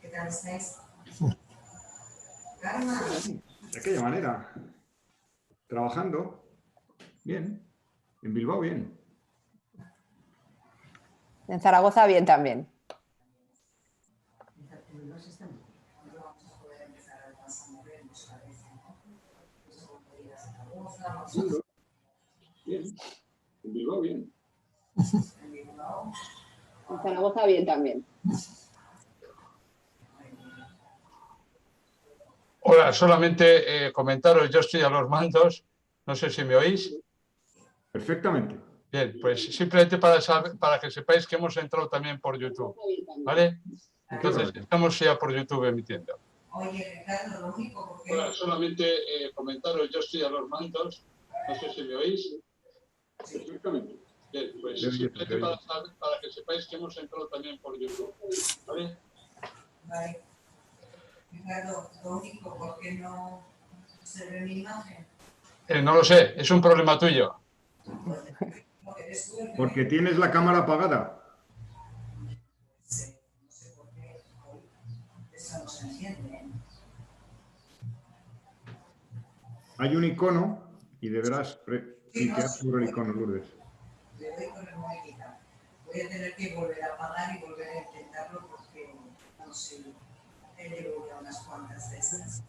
¿Qué tal estáis? Karma. De aquella manera. Trabajando. Bien. En Bilbao, bien. En Zaragoza bien también. En Bilbao se está muy bien. No vamos a poder empezar además a movernos a veces, ¿no? Pues como puede ir a Zaragoza, Bien. En Bilbao, bien. en Bilbao. En Zaragoza bien también. Hola, solamente comentaros, yo estoy a los mandos, no sé si me oís. Perfectamente. Bien, pues simplemente para que sepáis que hemos entrado también por YouTube, ¿vale? Entonces estamos ya por YouTube emitiendo. Oye, Ricardo, lo único porque... Hola, solamente comentaros, yo estoy a los mandos, no sé si me oís. Perfectamente. Bien, pues Te oyes, simplemente te oyes. para que sepáis que hemos entrado también por YouTube, ¿vale? Vale. Ricardo, lo único porque no se ve mi imagen. No lo sé, es un problema tuyo. Porque eres tú el que Porque me... tienes la cámara apagada. No sé por qué hoy eso no se enciende, ¿eh? Hay un icono y deberás Sí, no, cliquear sí, sobre el icono, Lourdes. le doy con el muñequita. Voy a tener que volver a apagar y volver a intentarlo porque no sé, he llevo ya unas cuantas de esas.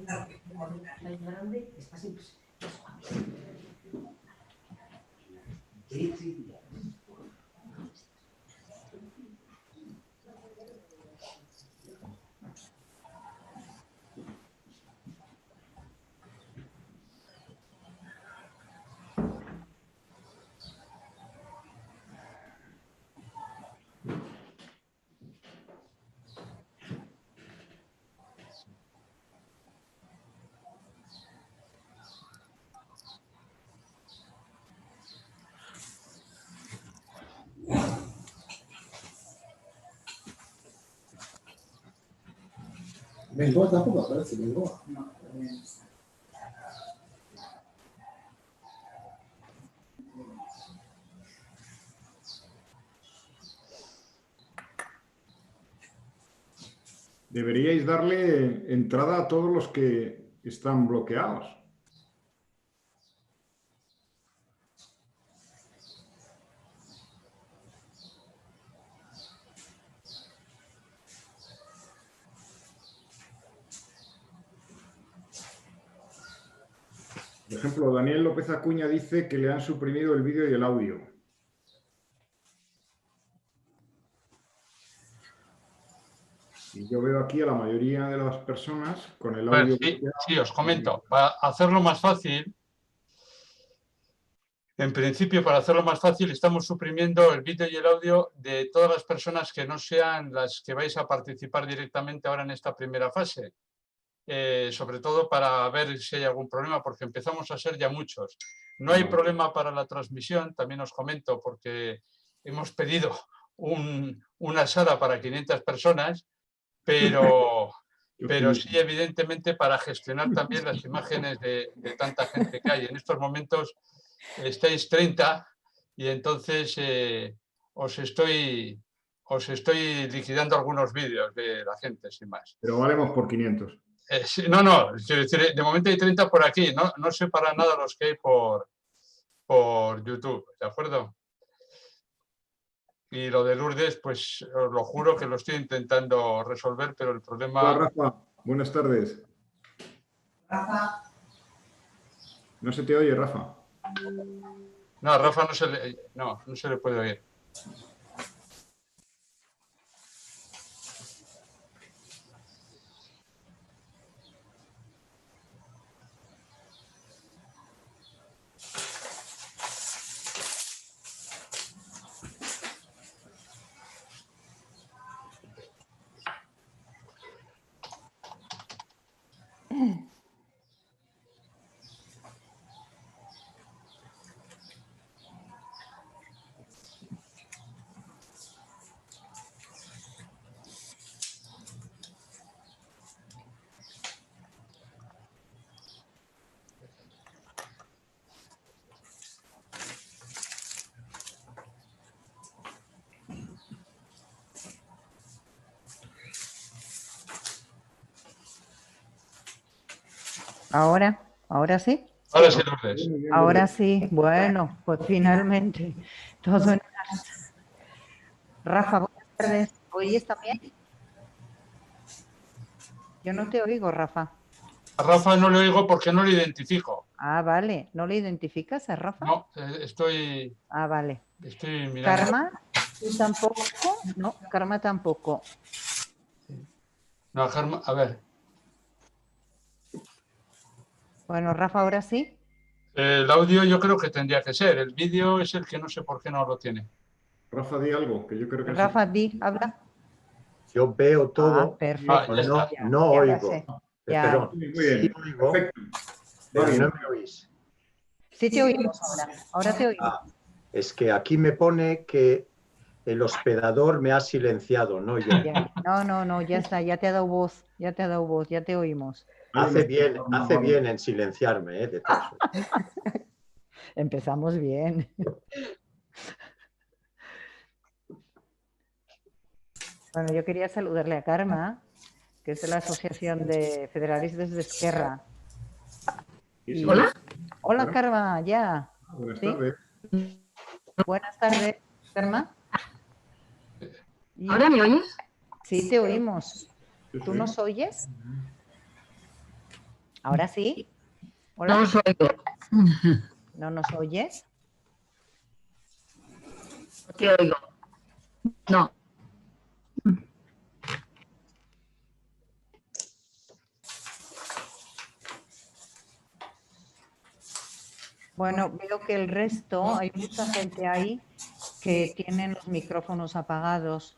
Claro, que como Tan grande que está siempre. Sí, sí. Bengoa tampoco aparece, Bengoa. no, Deberíais darle entrada a todos los que están bloqueados. Por ejemplo, Daniel López Acuña dice que le han suprimido el vídeo y el audio. Y yo veo aquí a la mayoría de las personas con el audio bloqueado. Sí, os comento, para hacerlo más fácil, en principio, para hacerlo más fácil, estamos suprimiendo el vídeo y el audio de todas las personas que no sean las que vais a participar directamente ahora en esta primera fase. Sobre todo para ver si hay algún problema, porque empezamos a ser ya muchos. No hay problema para la transmisión, también os comento, porque hemos pedido una sala para 500 personas, pero sí, evidentemente, para gestionar también las imágenes de tanta gente que hay. En estos momentos estáis 30 y entonces os estoy liquidando algunos vídeos de la gente, sin más. Pero valemos por 500. Sí, no, quiero decir, de momento hay 30 por aquí, no sé para nada los que hay por YouTube, ¿de acuerdo? Y lo de Lourdes, pues os lo juro que lo estoy intentando resolver, pero el problema... Hola, Rafa. Buenas tardes. Rafa, No se te oye, Rafa. No, a Rafa no se le puede oír. Ahora sí. Ahora sí, Lourdes. Muy bien, Ahora Lourdes. sí. Bueno, pues finalmente todo en marcha. Rafa, buenas tardes. ¿Oyes también? Yo no te oigo, Rafa. A Rafa no le oigo porque no lo identifico. Ah, vale. ¿No le identificas a Rafa? No, estoy Ah, vale. mirando. Karma, ¿tú tampoco? No, Karma tampoco. No, a ver. Bueno, Rafa, ahora sí. El audio yo creo que tendría que ser. El vídeo es el que no sé por qué no lo tiene. Rafa, di algo, que yo creo que Rafa, di, habla. Yo veo todo, Perfecto. Ya está. Ya, no ya lo oigo. sé. Ya. Perdón, Muy sí bien, oigo, perfecto. Va pero bien. no me oís. Sí te oímos ahora. Ahora te oímos. Es que aquí me pone que el hospedador me ha silenciado, no yo. Ya. No, ya está. Ya te ha dado voz. Ya te ha dado voz. Ya te oímos. Hace bien en silenciarme, de todas formas. Empezamos bien. Bueno, yo quería saludarle a Karma, que es de la Asociación de Federalistas de Esquerra. Sí, Hola. sí. Hola, Claro. Karma, ya. Buenas ¿Sí? tardes. Buenas tardes, Karma. ¿Ahora me oyes? Sí, te oímos. Sí, ¿Tú sí. nos oyes? ¿Ahora sí? No ¿Hola? os oigo. ¿No nos oyes? No te oigo. No. Bueno, veo que el resto, hay mucha gente ahí que tienen los micrófonos apagados,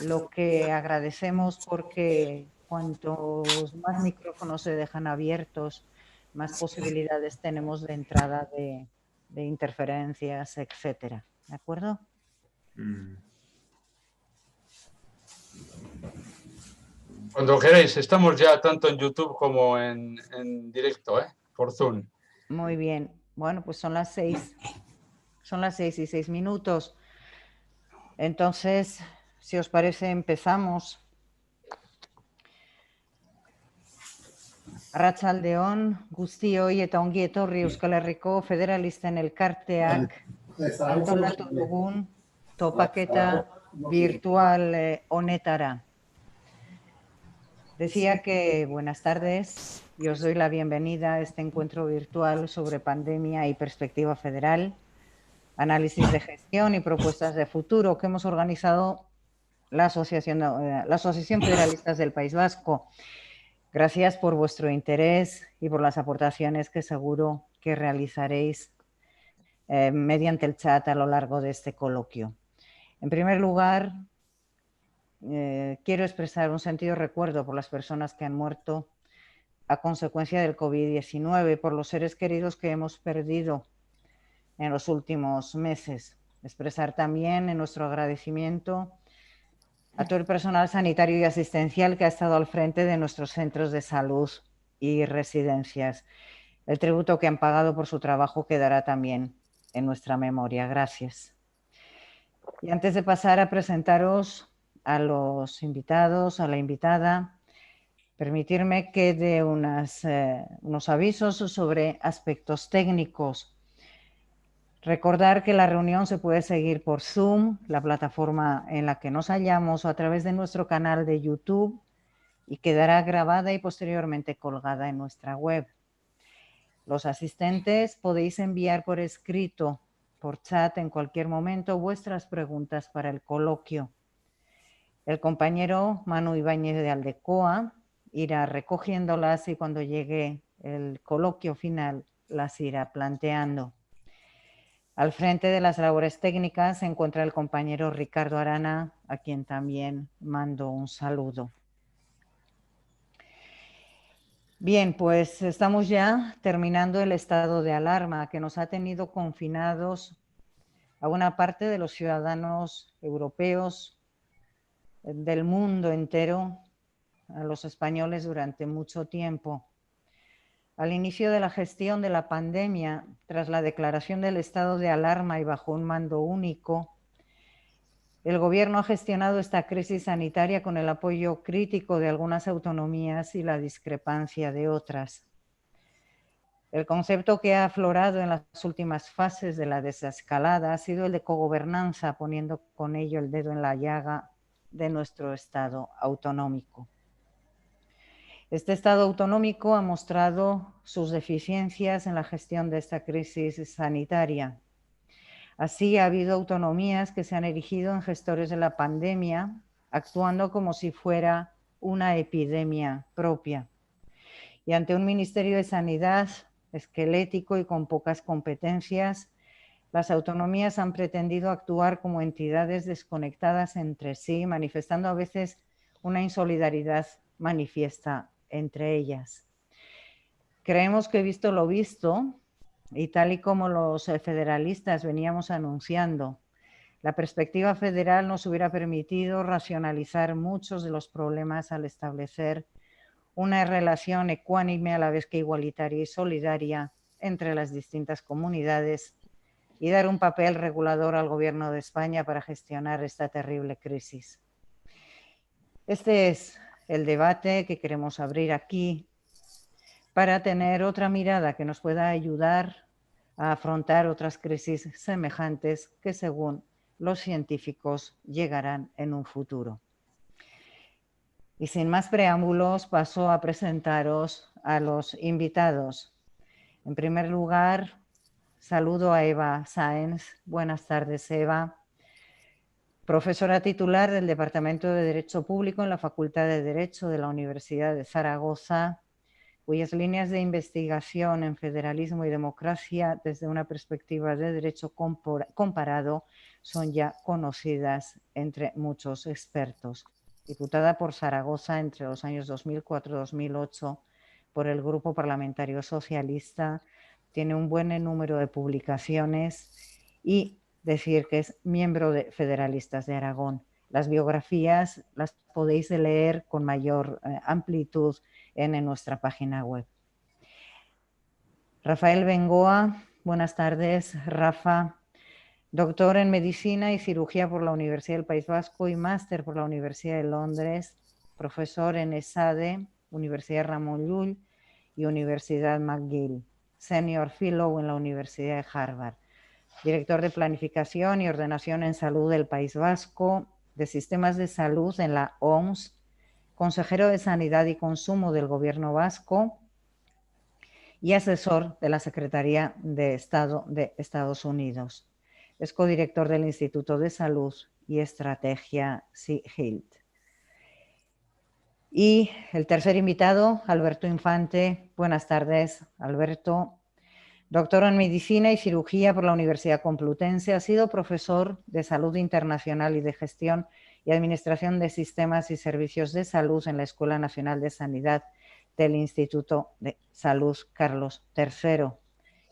lo que agradecemos porque cuantos más micrófonos se dejan abiertos, más posibilidades tenemos de entrada de interferencias, etcétera. ¿De acuerdo? Mm. Cuando queréis, estamos ya tanto en YouTube como en directo, por Zoom. Muy bien. Bueno, pues son las 6. Son las 6:06. Entonces, si os parece, empezamos. Arratsaldeon, guztioi eta ongi etorri Euskal Herriko Federalisten Elkarteak antolatu dugun topaketa virtual honetara. Decía que buenas tardes y os doy la bienvenida a este encuentro virtual sobre pandemia y perspectiva federal, análisis de gestión y propuestas de futuro que hemos organizado la Asociación Federalistas del País Vasco. Gracias por vuestro interés y por las aportaciones que seguro que realizaréis mediante el chat a lo largo de este coloquio. En primer lugar, quiero expresar un sentido recuerdo por las personas que han muerto a consecuencia del COVID-19, por los seres queridos que hemos perdido en los últimos meses. Expresar también nuestro agradecimiento a todo el personal sanitario y asistencial que ha estado al frente de nuestros centros de salud y residencias. El tributo que han pagado por su trabajo quedará también en nuestra memoria. Gracias. Y antes de pasar a presentaros a los invitados, a la invitada, permitirme que dé unos avisos sobre aspectos técnicos. Recordar que la reunión se puede seguir por Zoom, la plataforma en la que nos hallamos, o a través de nuestro canal de YouTube, y quedará grabada y posteriormente colgada en nuestra web. Los asistentes podéis enviar por escrito, por chat en cualquier momento, vuestras preguntas para el coloquio. El compañero Manu Ibáñez de Aldecoa irá recogiéndolas y cuando llegue el coloquio final las irá planteando. Al frente de las labores técnicas se encuentra el compañero Ricardo Arana, a quien también mando un saludo. Bien, pues estamos ya terminando el estado de alarma que nos ha tenido confinados a una parte de los ciudadanos europeos, del mundo entero, a los españoles durante mucho tiempo. Al inicio de la gestión de la pandemia, tras la declaración del estado de alarma y bajo un mando único, el Gobierno ha gestionado esta crisis sanitaria con el apoyo crítico de algunas autonomías y la discrepancia de otras. El concepto que ha aflorado en las últimas fases de la desescalada ha sido el de cogobernanza, poniendo con ello el dedo en la llaga de nuestro Estado autonómico. Este Estado autonómico ha mostrado sus deficiencias en la gestión de esta crisis sanitaria. Así, ha habido autonomías que se han erigido en gestores de la pandemia, actuando como si fuera una epidemia propia. Y ante un Ministerio de Sanidad esquelético y con pocas competencias, las autonomías han pretendido actuar como entidades desconectadas entre sí, manifestando a veces una insolidaridad manifiesta entre ellas. Creemos que, visto lo visto, y tal y como los federalistas veníamos anunciando, la perspectiva federal nos hubiera permitido racionalizar muchos de los problemas al establecer una relación ecuánime a la vez que igualitaria y solidaria entre las distintas comunidades y dar un papel regulador al Gobierno de España para gestionar esta terrible crisis. Este es el debate que queremos abrir aquí para tener otra mirada que nos pueda ayudar a afrontar otras crisis semejantes que, según los científicos, llegarán en un futuro. Y sin más preámbulos, paso a presentaros a los invitados. En primer lugar, saludo a Eva Sáenz. Buenas tardes, Eva. Profesora titular del Departamento de Derecho Público en la Facultad de Derecho de la Universidad de Zaragoza, cuyas líneas de investigación en federalismo y democracia desde una perspectiva de derecho comparado son ya conocidas entre muchos expertos. Diputada por Zaragoza entre los años 2004 y 2008 por el Grupo Parlamentario Socialista, tiene un buen número de publicaciones y decir que es miembro de Federalistas de Aragón. Las biografías las podéis leer con mayor amplitud en nuestra página web. Rafael Bengoa, buenas tardes, Rafa. Doctor en Medicina y Cirugía por la Universidad del País Vasco y máster por la Universidad de Londres, profesor en ESADE, Universidad Ramon Llull y Universidad McGill, Senior Fellow en la Universidad de Harvard, director de Planificación y Ordenación en Salud del País Vasco, de Sistemas de Salud en la OMS, consejero de Sanidad y Consumo del Gobierno Vasco y asesor de la Secretaría de Estado de Estados Unidos. Es codirector del Instituto de Salud y Estrategia SeaHealth. Y el tercer invitado, Alberto Infante. Buenas tardes, Alberto. Doctor en Medicina y Cirugía por la Universidad Complutense. Ha sido profesor de Salud Internacional y de Gestión y Administración de Sistemas y Servicios de Salud en la Escuela Nacional de Sanidad del Instituto de Salud Carlos III.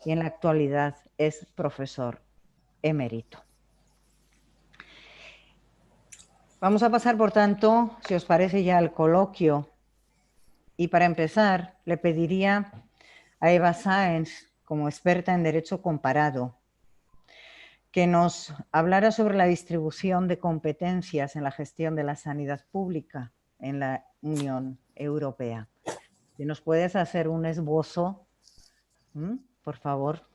Y en la actualidad es profesor emérito. Vamos a pasar, por tanto, si os parece, ya al coloquio. Y para empezar, le pediría a Eva Sáenz, como experta en Derecho Comparado, que nos hablara sobre la distribución de competencias en la gestión de la sanidad pública en la Unión Europea. Si nos puedes hacer un esbozo, por favor.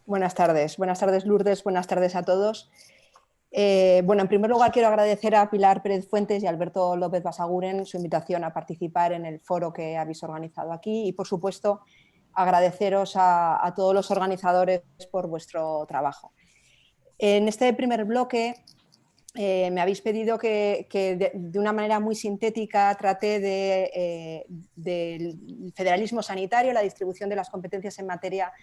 Buenas tardes, Lourdes, buenas tardes a todos. Bueno, en primer lugar quiero agradecer a Pilar Pérez Fuentes y a Alberto López Basaguren su invitación a participar en el foro que habéis organizado aquí y, por supuesto, agradeceros a todos los organizadores por vuestro trabajo. En este primer bloque me habéis pedido que de una manera muy sintética trate del federalismo sanitario, la distribución de las competencias en materia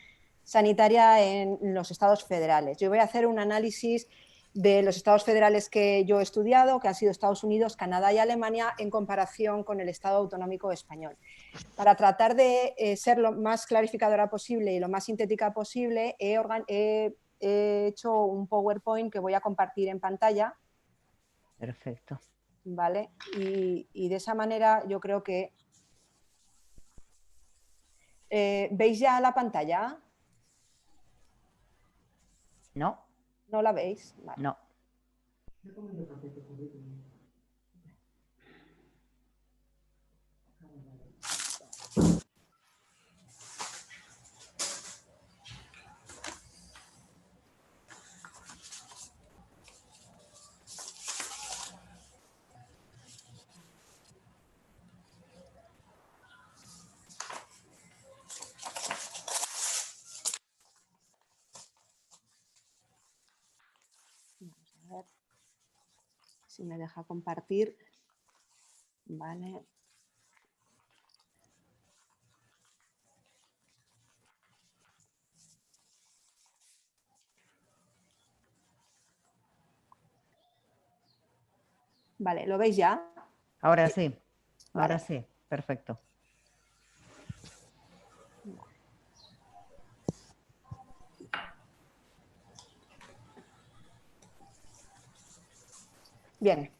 sanitaria en los estados federales. Yo voy a hacer un análisis de los estados federales que yo he estudiado, que han sido Estados Unidos, Canadá y Alemania, en comparación con el Estado autonómico español. Para tratar de ser lo más clarificadora posible y lo más sintética posible, he hecho un PowerPoint que voy a compartir en pantalla. Perfecto. ¿Vale? Y de esa manera yo creo que... ¿veis ya la pantalla? No. ¿No la veis? Vale. No. si me deja compartir. Vale. Vale, ¿lo veis ya? Ahora sí, ahora Vale. sí, perfecto. Bien.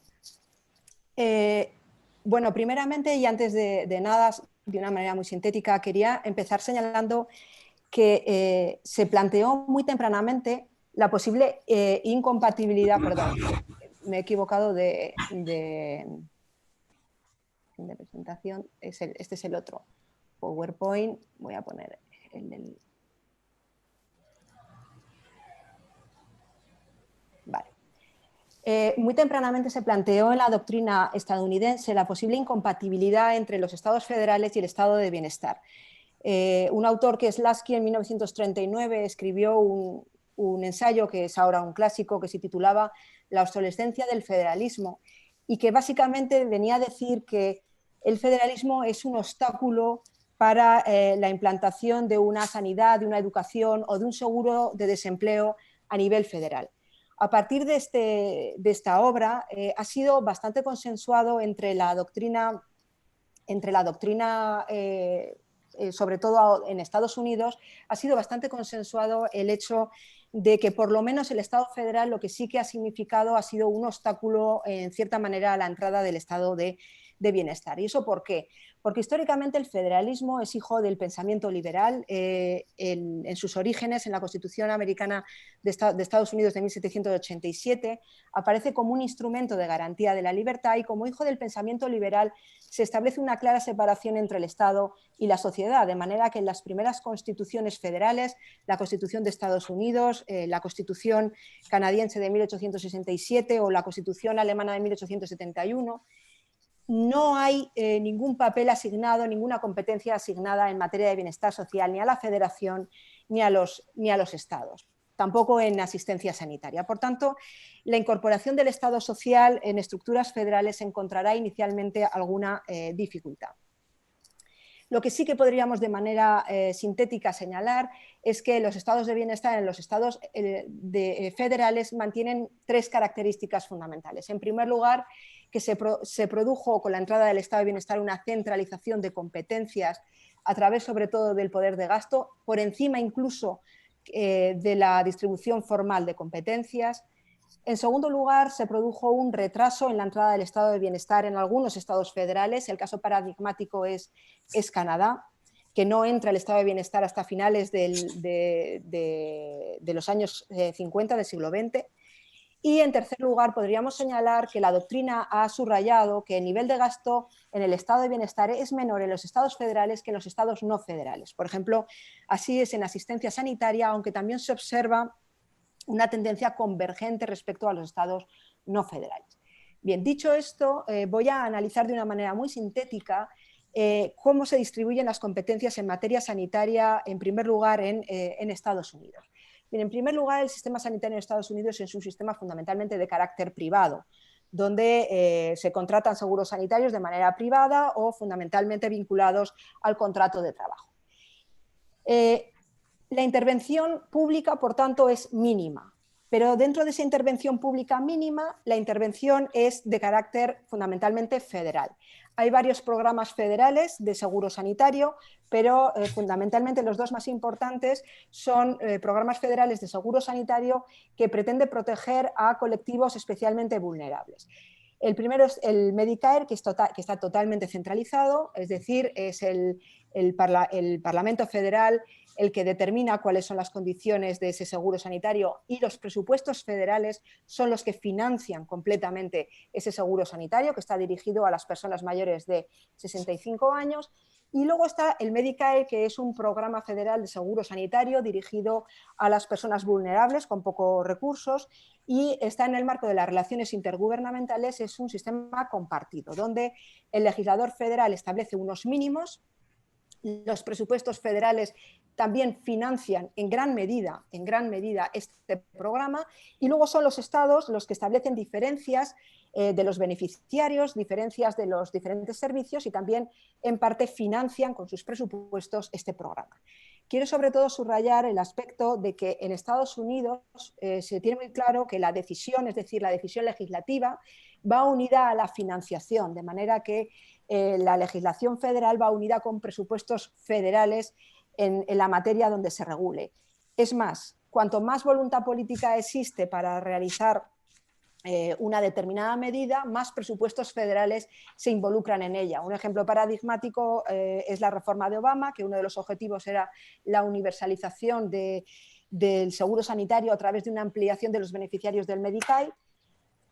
Bueno, primeramente y antes de nada, de una manera muy sintética, quería empezar señalando que se planteó muy tempranamente la posible incompatibilidad, perdón, me he equivocado de presentación, este es el otro PowerPoint, voy a poner el del... Vale. Muy tempranamente se planteó en la doctrina estadounidense la posible incompatibilidad entre los estados federales y el estado de bienestar. Un autor que es Lasky en 1939 escribió un ensayo que es ahora un clásico que se titulaba La obsolescencia del federalismo y que básicamente venía a decir que el federalismo es un obstáculo para la implantación de una sanidad, de una educación o de un seguro de desempleo a nivel federal. A partir de esta obra ha sido bastante consensuado entre la doctrina sobre todo en Estados Unidos, ha sido bastante consensuado el hecho de que por lo menos el Estado federal lo que sí que ha significado ha sido un obstáculo en cierta manera a la entrada del estado de bienestar. ¿Y eso por qué? Porque históricamente el federalismo es hijo del pensamiento liberal. En sus orígenes, en la Constitución Americana de Estados Unidos de 1787, aparece como un instrumento de garantía de la libertad y como hijo del pensamiento liberal se establece una clara separación entre el Estado y la sociedad, de manera que en las primeras constituciones federales, la Constitución de Estados Unidos, la Constitución canadiense de 1867 o la Constitución alemana de 1871, no hay ningún papel asignado, ninguna competencia asignada en materia de bienestar social ni a la federación ni a los estados, tampoco en asistencia sanitaria. Por tanto, la incorporación del Estado social en estructuras federales encontrará inicialmente alguna dificultad. Lo que sí que podríamos de manera sintética señalar es que los estados de bienestar en los estados federales mantienen tres características fundamentales. En primer lugar, que se produjo con la entrada del estado de bienestar una centralización de competencias a través sobre todo del poder de gasto, por encima incluso de la distribución formal de competencias. En segundo lugar, se produjo un retraso en la entrada del estado de bienestar en algunos estados federales. El caso paradigmático es Canadá, que no entra el estado de bienestar hasta finales de los años 50 del siglo XX. Y en tercer lugar, podríamos señalar que la doctrina ha subrayado que el nivel de gasto en el estado de bienestar es menor en los estados federales que en los estados no federales. Por ejemplo, así es en asistencia sanitaria, aunque también se observa una tendencia convergente respecto a los estados no federales. Bien, dicho esto, voy a analizar de una manera muy sintética cómo se distribuyen las competencias en materia sanitaria, en primer lugar, en Estados Unidos. Bien, en primer lugar, el sistema sanitario en Estados Unidos es un sistema fundamentalmente de carácter privado, donde se contratan seguros sanitarios de manera privada o fundamentalmente vinculados al contrato de trabajo. La intervención pública, por tanto, es mínima, pero dentro de esa intervención pública mínima, la intervención es de carácter fundamentalmente federal. Hay varios programas federales de seguro sanitario, pero fundamentalmente los dos más importantes son programas federales de seguro sanitario que pretenden proteger a colectivos especialmente vulnerables. El primero es el Medicare, que está totalmente centralizado, es decir, es el Parlamento Federal el que determina cuáles son las condiciones de ese seguro sanitario y los presupuestos federales son los que financian completamente ese seguro sanitario que está dirigido a las personas mayores de 65 años. Y luego está el Medicare, que es un programa federal de seguro sanitario dirigido a las personas vulnerables con pocos recursos y está en el marco de las relaciones intergubernamentales. Es un sistema compartido, donde el legislador federal establece unos mínimos los presupuestos federales también financian en gran medida este programa, y luego son los estados los que establecen diferencias de los beneficiarios, diferencias de los diferentes servicios, y también en parte financian con sus presupuestos este programa. Quiero sobre todo subrayar el aspecto de que en Estados Unidos se tiene muy claro que la decisión, es decir, la decisión legislativa, va unida a la financiación, de manera que la legislación federal va unida con presupuestos federales en la materia donde se regule. Es más, cuanto más voluntad política existe para realizar una determinada medida, más presupuestos federales se involucran en ella. Un ejemplo paradigmático es la reforma de Obama, que uno de los objetivos era la universalización del seguro sanitario a través de una ampliación de los beneficiarios del Medicaid.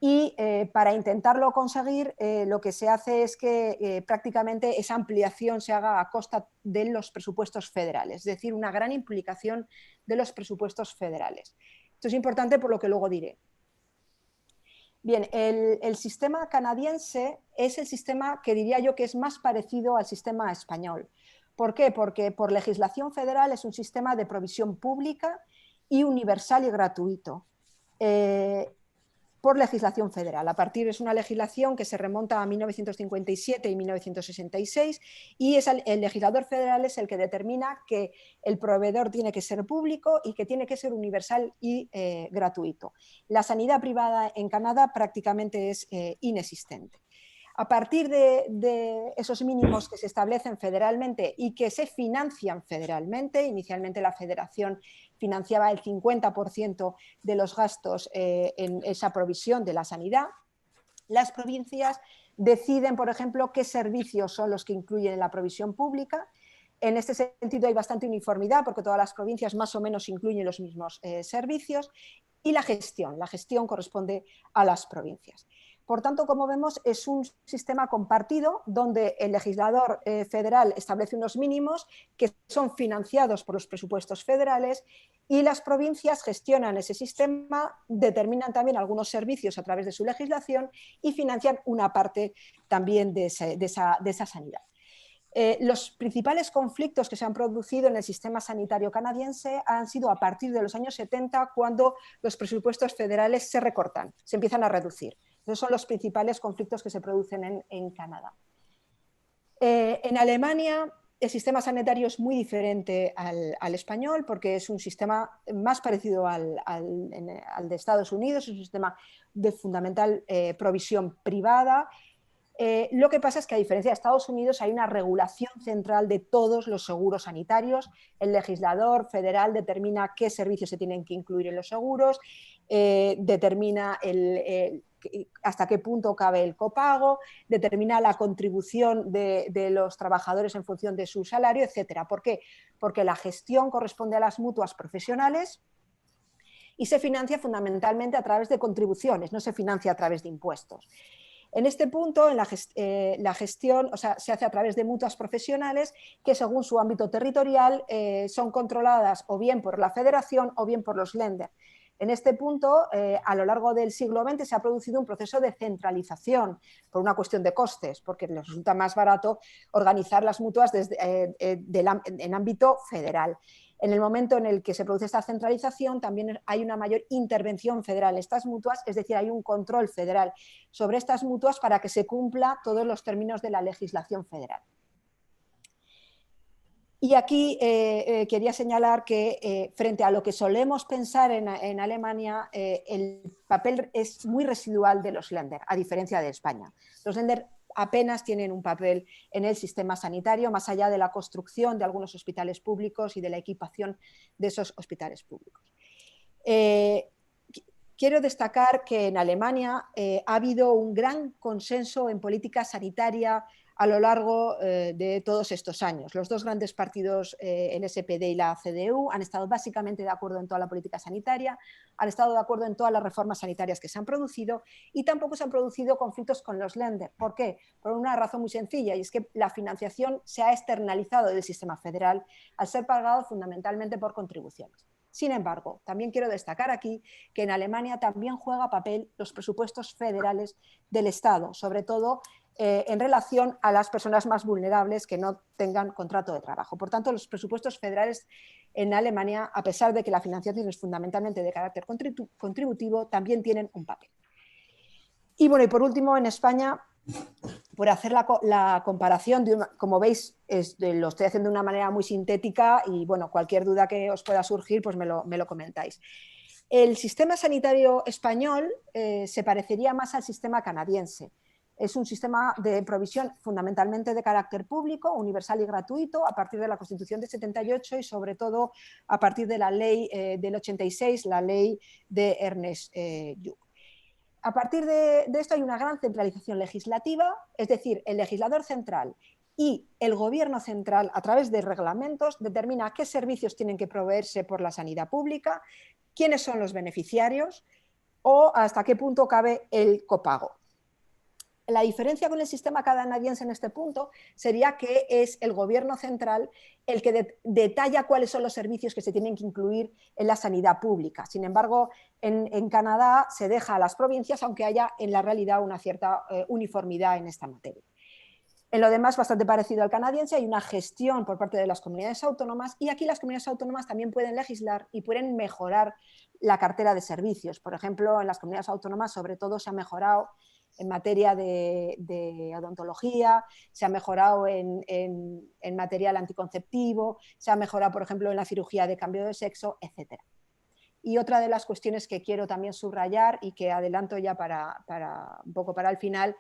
Y para intentarlo conseguir, lo que se hace es que prácticamente esa ampliación se haga a costa de los presupuestos federales, es decir, una gran implicación de los presupuestos federales. Esto es importante por lo que luego diré. Bien, el sistema canadiense es el sistema que diría yo que es más parecido al sistema español. ¿Por qué? Porque por legislación federal es un sistema de provisión pública y universal y gratuito. Por legislación federal. Es una legislación que se remonta a 1957 y 1966, y el legislador federal es el que determina que el proveedor tiene que ser público y que tiene que ser universal y gratuito. La sanidad privada en Canadá prácticamente es inexistente. A partir de esos mínimos que se establecen federalmente y que se financian federalmente, inicialmente la federación financiaba el 50% de los gastos en esa provisión de la sanidad, las provincias deciden, por ejemplo, qué servicios son los que incluyen en la provisión pública. En este sentido hay bastante uniformidad porque todas las provincias más o menos incluyen los mismos servicios, y la gestión corresponde a las provincias. Por tanto, como vemos, es un sistema compartido donde el legislador federal establece unos mínimos que son financiados por los presupuestos federales, y las provincias gestionan ese sistema, determinan también algunos servicios a través de su legislación y financian una parte también de esa sanidad. Los principales conflictos que se han producido en el sistema sanitario canadiense han sido a partir de los años 70, cuando los presupuestos federales se recortan, se empiezan a reducir. Esos son los principales conflictos que se producen en Canadá. En Alemania el sistema sanitario es muy diferente al español, porque es un sistema más parecido al de Estados Unidos, es un sistema de fundamental provisión privada. Lo que pasa es que, a diferencia de Estados Unidos, hay una regulación central de todos los seguros sanitarios. El legislador federal determina qué servicios se tienen que incluir en los seguros, determina hasta qué punto cabe el copago, determina la contribución de los trabajadores en función de su salario, etc. ¿Por qué? Porque la gestión corresponde a las mutuas profesionales y se financia fundamentalmente a través de contribuciones, no se financia a través de impuestos. En este punto, la gestión se hace a través de mutuas profesionales que, según su ámbito territorial, son controladas o bien por la federación o bien por los Länder. En este punto, a lo largo del siglo XX se ha producido un proceso de centralización por una cuestión de costes, porque les resulta más barato organizar las mutuas en ámbito federal. En el momento en el que se produce esta centralización, también hay una mayor intervención federal en estas mutuas, es decir, hay un control federal sobre estas mutuas para que se cumpla todos los términos de la legislación federal. Y aquí quería señalar que frente a lo que solemos pensar en Alemania, el papel es muy residual de los Länder, a diferencia de España. Los Länder apenas tienen un papel en el sistema sanitario, más allá de la construcción de algunos hospitales públicos y de la equipación de esos hospitales públicos. Quiero destacar que en Alemania ha habido un gran consenso en política sanitaria a lo largo de todos estos años. Los dos grandes partidos, el SPD y la CDU, han estado básicamente de acuerdo en toda la política sanitaria, han estado de acuerdo en todas las reformas sanitarias que se han producido, y tampoco se han producido conflictos con los Länder. ¿Por qué? Por una razón muy sencilla, y es que la financiación se ha externalizado del sistema federal al ser pagado fundamentalmente por contribuciones. Sin embargo, también quiero destacar aquí que en Alemania también juega papel los presupuestos federales del Estado, sobre todo en relación a las personas más vulnerables que no tengan contrato de trabajo. Por tanto, los presupuestos federales en Alemania, a pesar de que la financiación es fundamentalmente de carácter contributivo, también tienen un papel. Y bueno, y por último, en España, por hacer la comparación, como veis, lo estoy haciendo de una manera muy sintética y bueno, cualquier duda que os pueda surgir, pues me lo comentáis. El sistema sanitario español se parecería más al sistema canadiense. Es un sistema de provisión fundamentalmente de carácter público, universal y gratuito, a partir de la Constitución de 78 y sobre todo a partir de la ley del 86, la ley de Ernest Lluch. A partir de esto hay una gran centralización legislativa, es decir, el legislador central y el gobierno central, a través de reglamentos, determina qué servicios tienen que proveerse por la sanidad pública, quiénes son los beneficiarios o hasta qué punto cabe el copago. La diferencia con el sistema canadiense en este punto sería que es el gobierno central el que detalla cuáles son los servicios que se tienen que incluir en la sanidad pública. Sin embargo, en Canadá se deja a las provincias, aunque haya en la realidad una cierta uniformidad en esta materia. En lo demás, bastante parecido al canadiense, hay una gestión por parte de las comunidades autónomas y aquí las comunidades autónomas también pueden legislar y pueden mejorar la cartera de servicios. Por ejemplo, en las comunidades autónomas sobre todo se ha mejorado en materia de odontología, se ha mejorado en material anticonceptivo, se ha mejorado, por ejemplo, en la cirugía de cambio de sexo, etc. Y otra de las cuestiones que quiero también subrayar y que adelanto ya un poco para el final,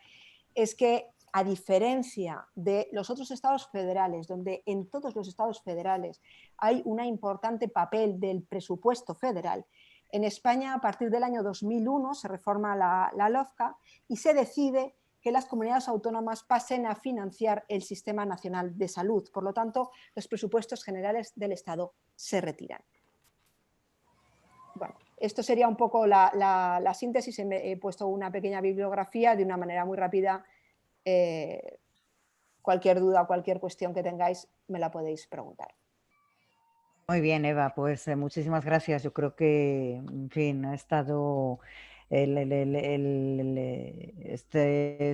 es que a diferencia de los otros estados federales, donde en todos los estados federales hay un importante papel del presupuesto federal, en España, a partir del año 2001, se reforma la LOFCA y se decide que las comunidades autónomas pasen a financiar el Sistema Nacional de Salud. Por lo tanto, los presupuestos generales del Estado se retiran. Bueno, esto sería un poco la síntesis. He puesto una pequeña bibliografía de una manera muy rápida. Cualquier duda o cualquier cuestión que tengáis me la podéis preguntar. Muy bien, Eva, pues muchísimas gracias. Yo creo que, en fin, ha estado este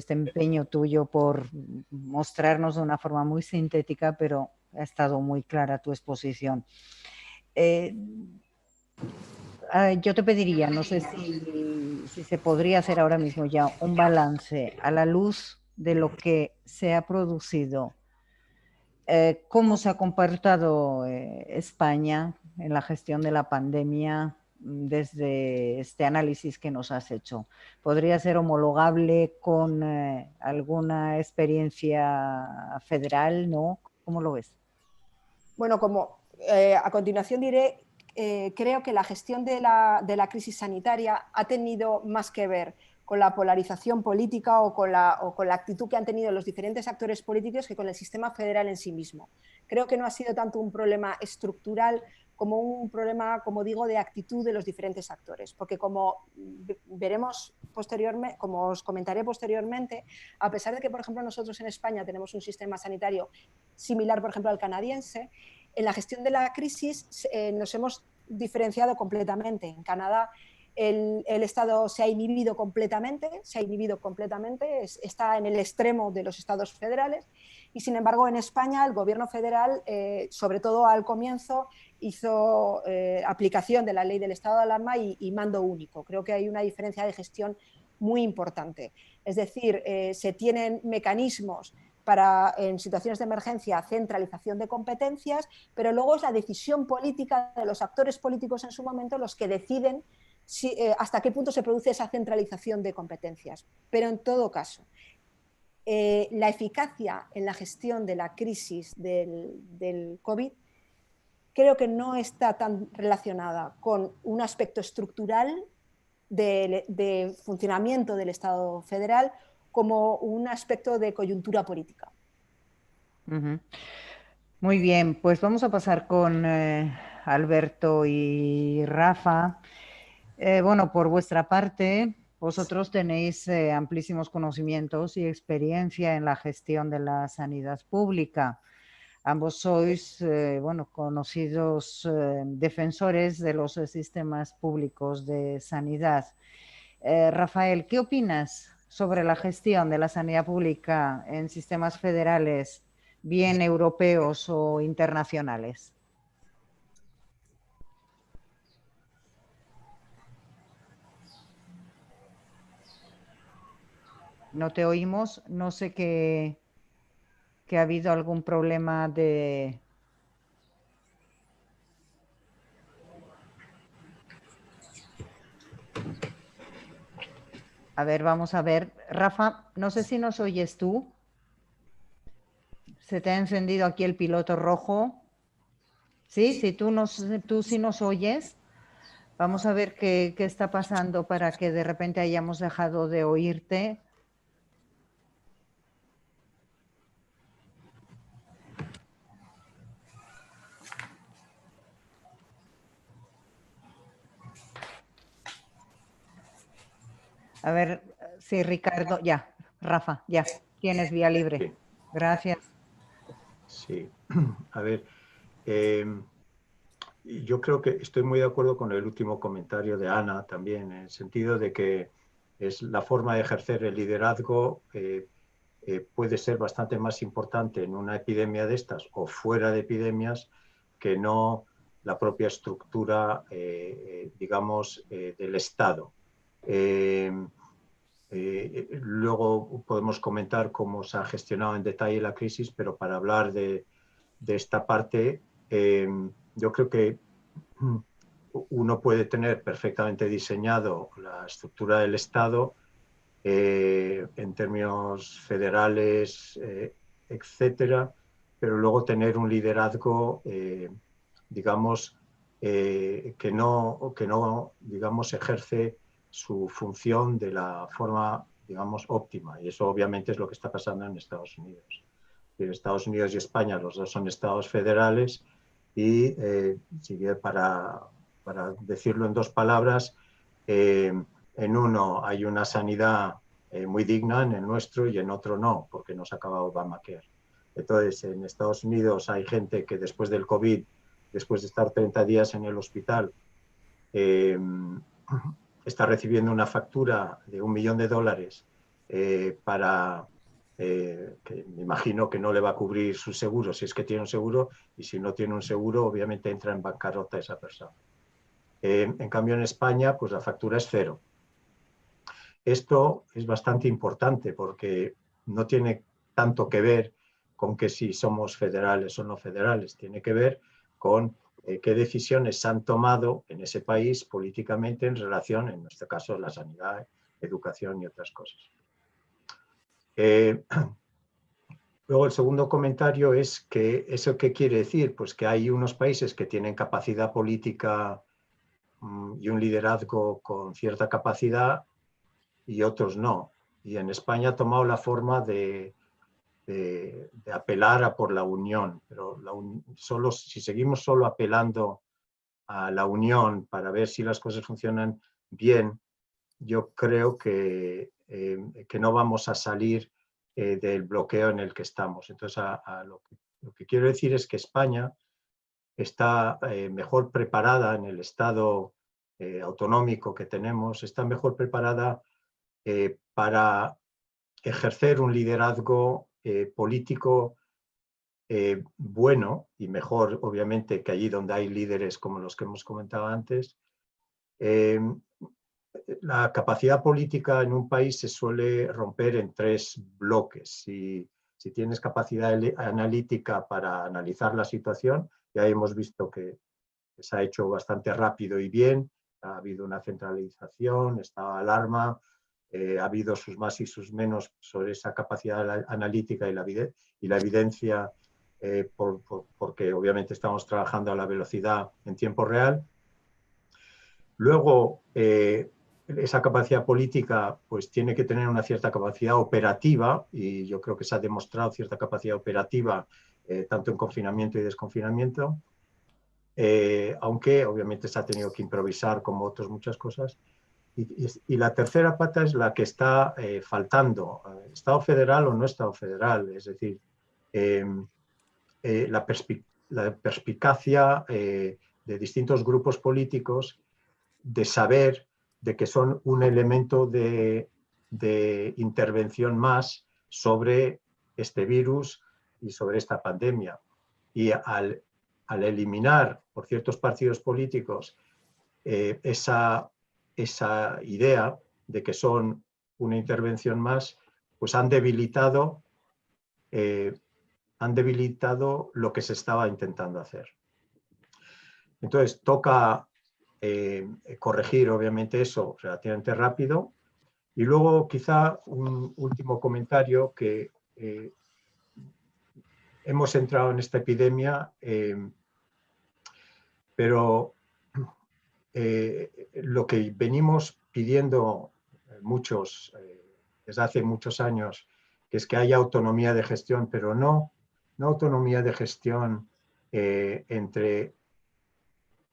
empeño tuyo por mostrarnos de una forma muy sintética, pero ha estado muy clara tu exposición. Yo te pediría, no sé si se podría hacer ahora mismo ya un balance a la luz de lo que se ha producido. ¿Cómo se ha comportado España en la gestión de la pandemia desde este análisis que nos has hecho? ¿Podría ser homologable con alguna experiencia federal, no? ¿Cómo lo ves? Bueno, a continuación diré, creo que la gestión de la crisis sanitaria ha tenido más que ver con la polarización política o con la actitud que han tenido los diferentes actores políticos que con el sistema federal en sí mismo. Creo que no ha sido tanto un problema estructural como un problema, como digo, de actitud de los diferentes actores, porque como veremos posteriormente, como os comentaré posteriormente, a pesar de que, por ejemplo, nosotros en España tenemos un sistema sanitario similar, por ejemplo, al canadiense, en la gestión de la crisis nos hemos diferenciado completamente. En Canadá el Estado se ha inhibido completamente, está en el extremo de los estados federales y, sin embargo, en España el gobierno federal, sobre todo al comienzo, hizo aplicación de la ley del estado de alarma y mando único. Creo que hay una diferencia de gestión muy importante. Es decir, se tienen mecanismos para, en situaciones de emergencia, centralización de competencias, pero luego es la decisión política de los actores políticos en su momento los que deciden hasta qué punto se produce esa centralización de competencias. Pero en todo caso, la eficacia en la gestión de la crisis del COVID creo que no está tan relacionada con un aspecto estructural de funcionamiento del Estado federal como un aspecto de coyuntura política. Muy bien, pues vamos a pasar con Alberto y Rafa. Bueno, por vuestra parte, vosotros tenéis amplísimos conocimientos y experiencia en la gestión de la sanidad pública. Ambos sois, bueno, conocidos defensores de los sistemas públicos de sanidad. Rafael, ¿qué opinas sobre la gestión de la sanidad pública en sistemas federales, bien europeos o internacionales. No te oímos, no sé que ha habido algún problema de... A ver, vamos a ver. Rafa, no sé si nos oyes tú. Se te ha encendido aquí el piloto rojo. Sí, si tú sí nos oyes. Vamos a ver qué está pasando para que de repente hayamos dejado de oírte. A ver, sí, Ricardo, ya. Rafa, ya. Tienes vía libre. Sí. Gracias. Sí, a ver, yo creo que estoy muy de acuerdo con el último comentario de Ana también, en el sentido de que es la forma de ejercer el liderazgo puede ser bastante más importante en una epidemia de estas o fuera de epidemias que no la propia estructura, digamos, del Estado. Luego podemos comentar cómo se ha gestionado en detalle la crisis, pero para hablar de esta parte, yo creo que uno puede tener perfectamente diseñado la estructura del Estado en términos federales, etcétera, pero luego tener un liderazgo, digamos, que no, digamos, ejerce su función de la forma, digamos, óptima. Y eso obviamente es lo que está pasando en Estados Unidos. Estados Unidos y España, los dos son estados federales y, para decirlo en dos palabras, en uno hay una sanidad muy digna, en el nuestro, y en otro no, porque no se acaba Obamacare. Entonces, en Estados Unidos hay gente que después del COVID, después de estar 30 días en el hospital, está recibiendo una factura de $1 millón para que me imagino que no le va a cubrir su seguro si es que tiene un seguro, y si no tiene un seguro, obviamente entra en bancarrota esa persona. En cambio, en España, pues la factura es cero. Esto es bastante importante porque no tiene tanto que ver con que si somos federales o no federales, tiene que ver con qué decisiones se han tomado en ese país políticamente en relación, en nuestro caso, a la sanidad, educación y otras cosas. Luego, el segundo comentario es que ¿eso qué quiere decir? Pues que hay unos países que tienen capacidad política y un liderazgo con cierta capacidad y otros no. Y en España ha tomado la forma de apelar a por la unión, pero si seguimos solo apelando a la unión para ver si las cosas funcionan bien, yo creo que no vamos a salir del bloqueo en el que estamos. Entonces, lo que quiero decir es que España está mejor preparada en el estado autonómico que tenemos, está mejor preparada para ejercer un liderazgo político bueno y mejor, obviamente, que allí donde hay líderes como los que hemos comentado antes. La capacidad política en un país se suele romper en 3 bloques. Si tienes capacidad analítica para analizar la situación, ya hemos visto que se ha hecho bastante rápido y bien, ha habido una centralización, estaba alarma, ha habido sus más y sus menos sobre esa capacidad analítica y la evidencia, porque obviamente estamos trabajando a la velocidad en tiempo real. Luego, esa capacidad política pues tiene que tener una cierta capacidad operativa, y yo creo que se ha demostrado cierta capacidad operativa tanto en confinamiento y desconfinamiento, aunque obviamente se ha tenido que improvisar como otras muchas cosas. Y la tercera pata es la que está faltando, Estado federal o no Estado federal, es decir, la perspicacia de distintos grupos políticos de saber de que son un elemento de de intervención más sobre este virus y sobre esta pandemia. Y al eliminar por ciertos partidos políticos esa idea de que son una intervención más, pues han debilitado lo que se estaba intentando hacer. Entonces toca corregir obviamente eso relativamente rápido. Y luego quizá un último comentario, que hemos entrado en esta epidemia, pero lo que venimos pidiendo muchos desde hace muchos años, que es que haya autonomía de gestión, pero no autonomía de gestión entre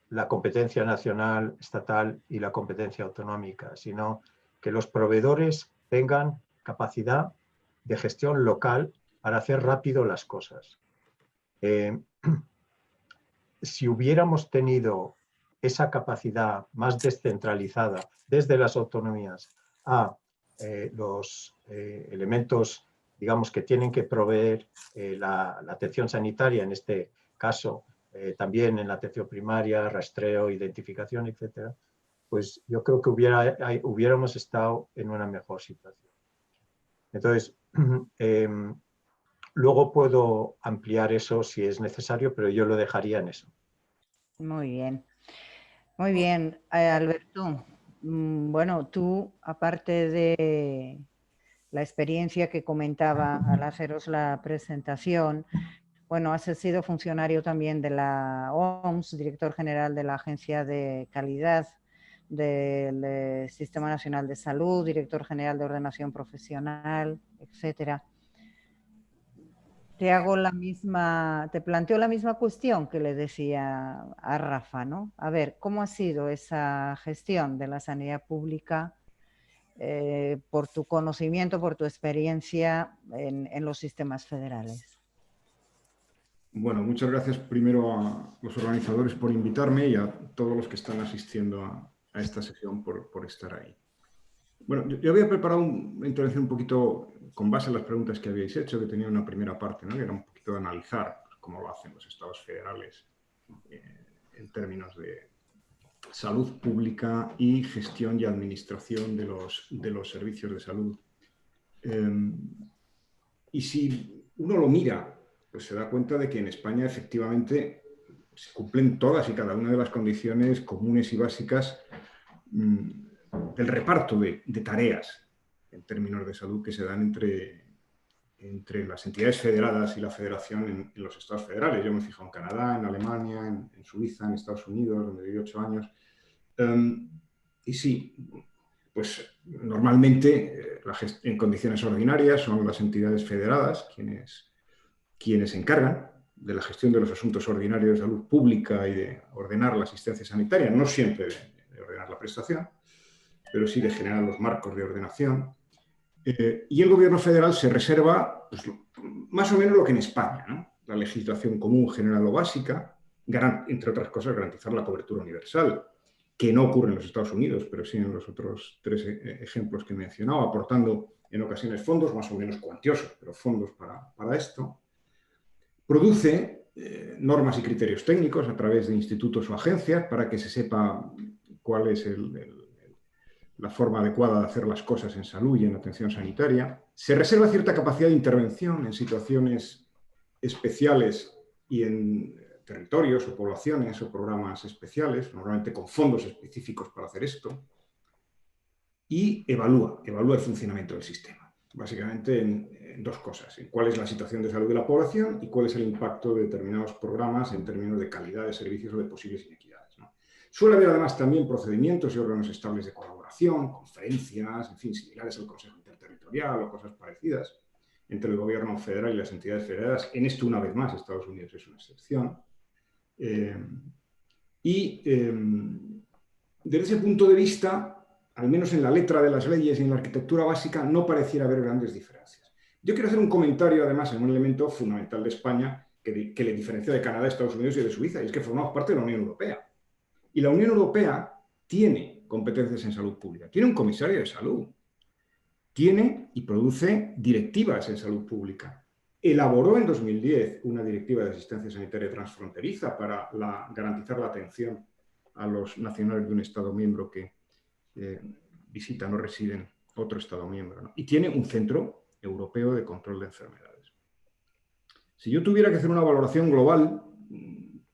la competencia nacional, estatal y la competencia autonómica, sino que los proveedores tengan capacidad de gestión local para hacer rápido las cosas. Si hubiéramos tenido esa capacidad más descentralizada desde las autonomías a los elementos, digamos, que tienen que proveer la atención sanitaria, en este caso también en la atención primaria, rastreo, identificación, etcétera, pues yo creo que hubiéramos estado en una mejor situación. Entonces, luego puedo ampliar eso si es necesario, pero yo lo dejaría en eso. Muy bien. Muy bien, Alberto. Bueno, tú, aparte de la experiencia que comentaba al haceros la presentación, bueno, has sido funcionario también de la OMS, director general de la Agencia de Calidad del Sistema Nacional de Salud, director general de Ordenación Profesional, etcétera. Te planteo la misma cuestión que le decía a Rafa, ¿no? A ver, ¿cómo ha sido esa gestión de la sanidad pública por tu conocimiento, por tu experiencia en los sistemas federales? Bueno, muchas gracias primero a los organizadores por invitarme y a todos los que están asistiendo a esta sesión por estar ahí. Bueno, yo había preparado una intervención un poquito con base en las preguntas que habíais hecho, que tenía una primera parte, ¿no? Que era un poquito de analizar cómo lo hacen los estados federales en términos de salud pública y gestión y administración de los servicios de salud. Y si uno lo mira, pues se da cuenta de que en España efectivamente se cumplen todas y cada una de las condiciones comunes y básicas del reparto de tareas en términos de salud que se dan entre las entidades federadas y la federación en los estados federales. Yo me he fijado en Canadá, en Alemania, en Suiza, en Estados Unidos, donde viví 8 años. Y sí, pues normalmente en condiciones ordinarias son las entidades federadas quienes se encargan de la gestión de los asuntos ordinarios de salud pública y de ordenar la asistencia sanitaria, no siempre de ordenar la prestación, pero sí de generar los marcos de ordenación. Y el gobierno federal se reserva pues, más o menos lo que en España, ¿no? La legislación común general o básica, entre otras cosas, garantizar la cobertura universal, que no ocurre en los Estados Unidos, pero sí en los otros 3 ejemplos que he mencionado, aportando en ocasiones fondos más o menos cuantiosos, pero fondos para esto. Produce normas y criterios técnicos a través de institutos o agencias para que se sepa cuál es la forma adecuada de hacer las cosas en salud y en atención sanitaria. Se reserva cierta capacidad de intervención en situaciones especiales y en territorios o poblaciones o programas especiales, normalmente con fondos específicos para hacer esto, y evalúa el funcionamiento del sistema. Básicamente en 2 cosas, en cuál es la situación de salud de la población y cuál es el impacto de determinados programas en términos de calidad de servicios o de posibles inequidades, ¿no? Suele haber además también procedimientos y órganos estables de colaboración, conferencias, en fin, similares al Consejo Interterritorial o cosas parecidas entre el gobierno federal y las entidades federadas. En esto, una vez más, Estados Unidos es una excepción. Desde ese punto de vista, al menos en la letra de las leyes y en la arquitectura básica, no pareciera haber grandes diferencias. Yo quiero hacer un comentario, además, en un elemento fundamental de España que le diferencia de Canadá, Estados Unidos y de Suiza, y es que formamos parte de la Unión Europea. Y la Unión Europea tiene competencias en salud pública, tiene un comisario de salud. tiene y produce directivas en salud pública. Elaboró en 2010 una directiva de asistencia sanitaria transfronteriza para garantizar la atención a los nacionales de un Estado miembro que visitan o residen otro Estado miembro, ¿no? Y tiene un centro europeo de control de enfermedades. Si yo tuviera que hacer una valoración global,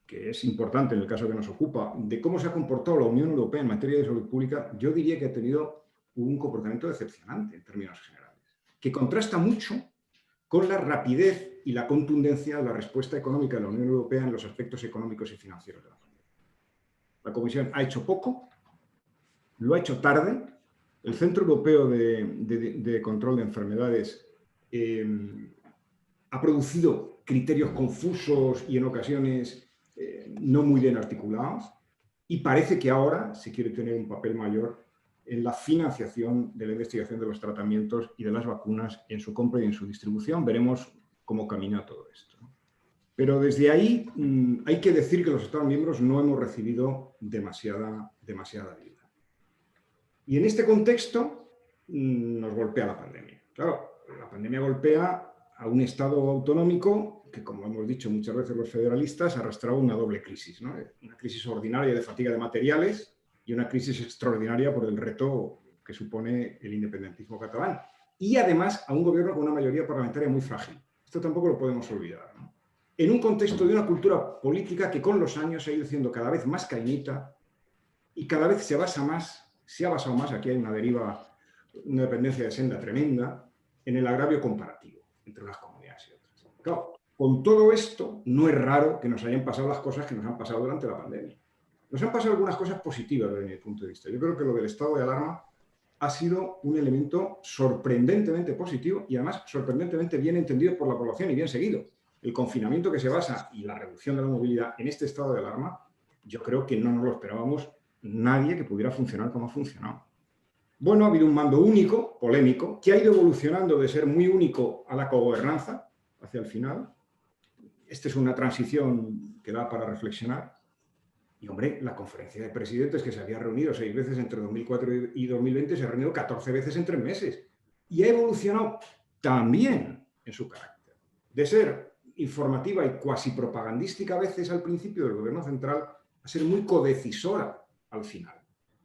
que es importante en el caso que nos ocupa, de cómo se ha comportado la Unión Europea en materia de salud pública, yo diría que ha tenido un comportamiento decepcionante en términos generales, que contrasta mucho con la rapidez y la contundencia de la respuesta económica de la Unión Europea en los aspectos económicos y financieros de la pandemia. La Comisión ha hecho poco, lo ha hecho tarde. El Centro Europeo de Control de Enfermedades ha producido criterios confusos y en ocasiones no muy bien articulados, y parece que ahora se quiere tener un papel mayor en la financiación de la investigación de los tratamientos y de las vacunas, en su compra y en su distribución. Veremos cómo camina todo esto. Pero desde ahí hay que decir que los Estados miembros no hemos recibido demasiada ayuda. Y en este contexto nos golpea la pandemia. Claro, la pandemia golpea a un Estado autonómico que, como hemos dicho muchas veces los federalistas, arrastraba una doble crisis, ¿no? Una crisis ordinaria de fatiga de materiales y una crisis extraordinaria por el reto que supone el independentismo catalán. Y además a un gobierno con una mayoría parlamentaria muy frágil. Esto tampoco lo podemos olvidar, ¿no? En un contexto de una cultura política que con los años se ha ido haciendo cada vez más cañita y cada vez se ha basado más, aquí hay una deriva, una dependencia de senda tremenda, en el agravio comparativo entre unas comunidades y otras. Claro, con todo esto no es raro que nos hayan pasado las cosas que nos han pasado durante la pandemia. Nos han pasado algunas cosas positivas desde mi punto de vista. Yo creo que lo del estado de alarma ha sido un elemento sorprendentemente positivo y además sorprendentemente bien entendido por la población y bien seguido. El confinamiento que se basa y la reducción de la movilidad en este estado de alarma, yo creo que no nos lo esperábamos nadie que pudiera funcionar como ha funcionado. Bueno, ha habido un mando único, polémico, que ha ido evolucionando de ser muy único a la cogobernanza hacia el final. Esta es una transición que da para reflexionar. Y, hombre, la conferencia de presidentes, que se había reunido 6 veces entre 2004 y 2020, se ha reunido 14 veces en 3 meses. Y ha evolucionado también en su carácter. De ser informativa y cuasi propagandística a veces al principio del gobierno central, a ser muy codecisora al final,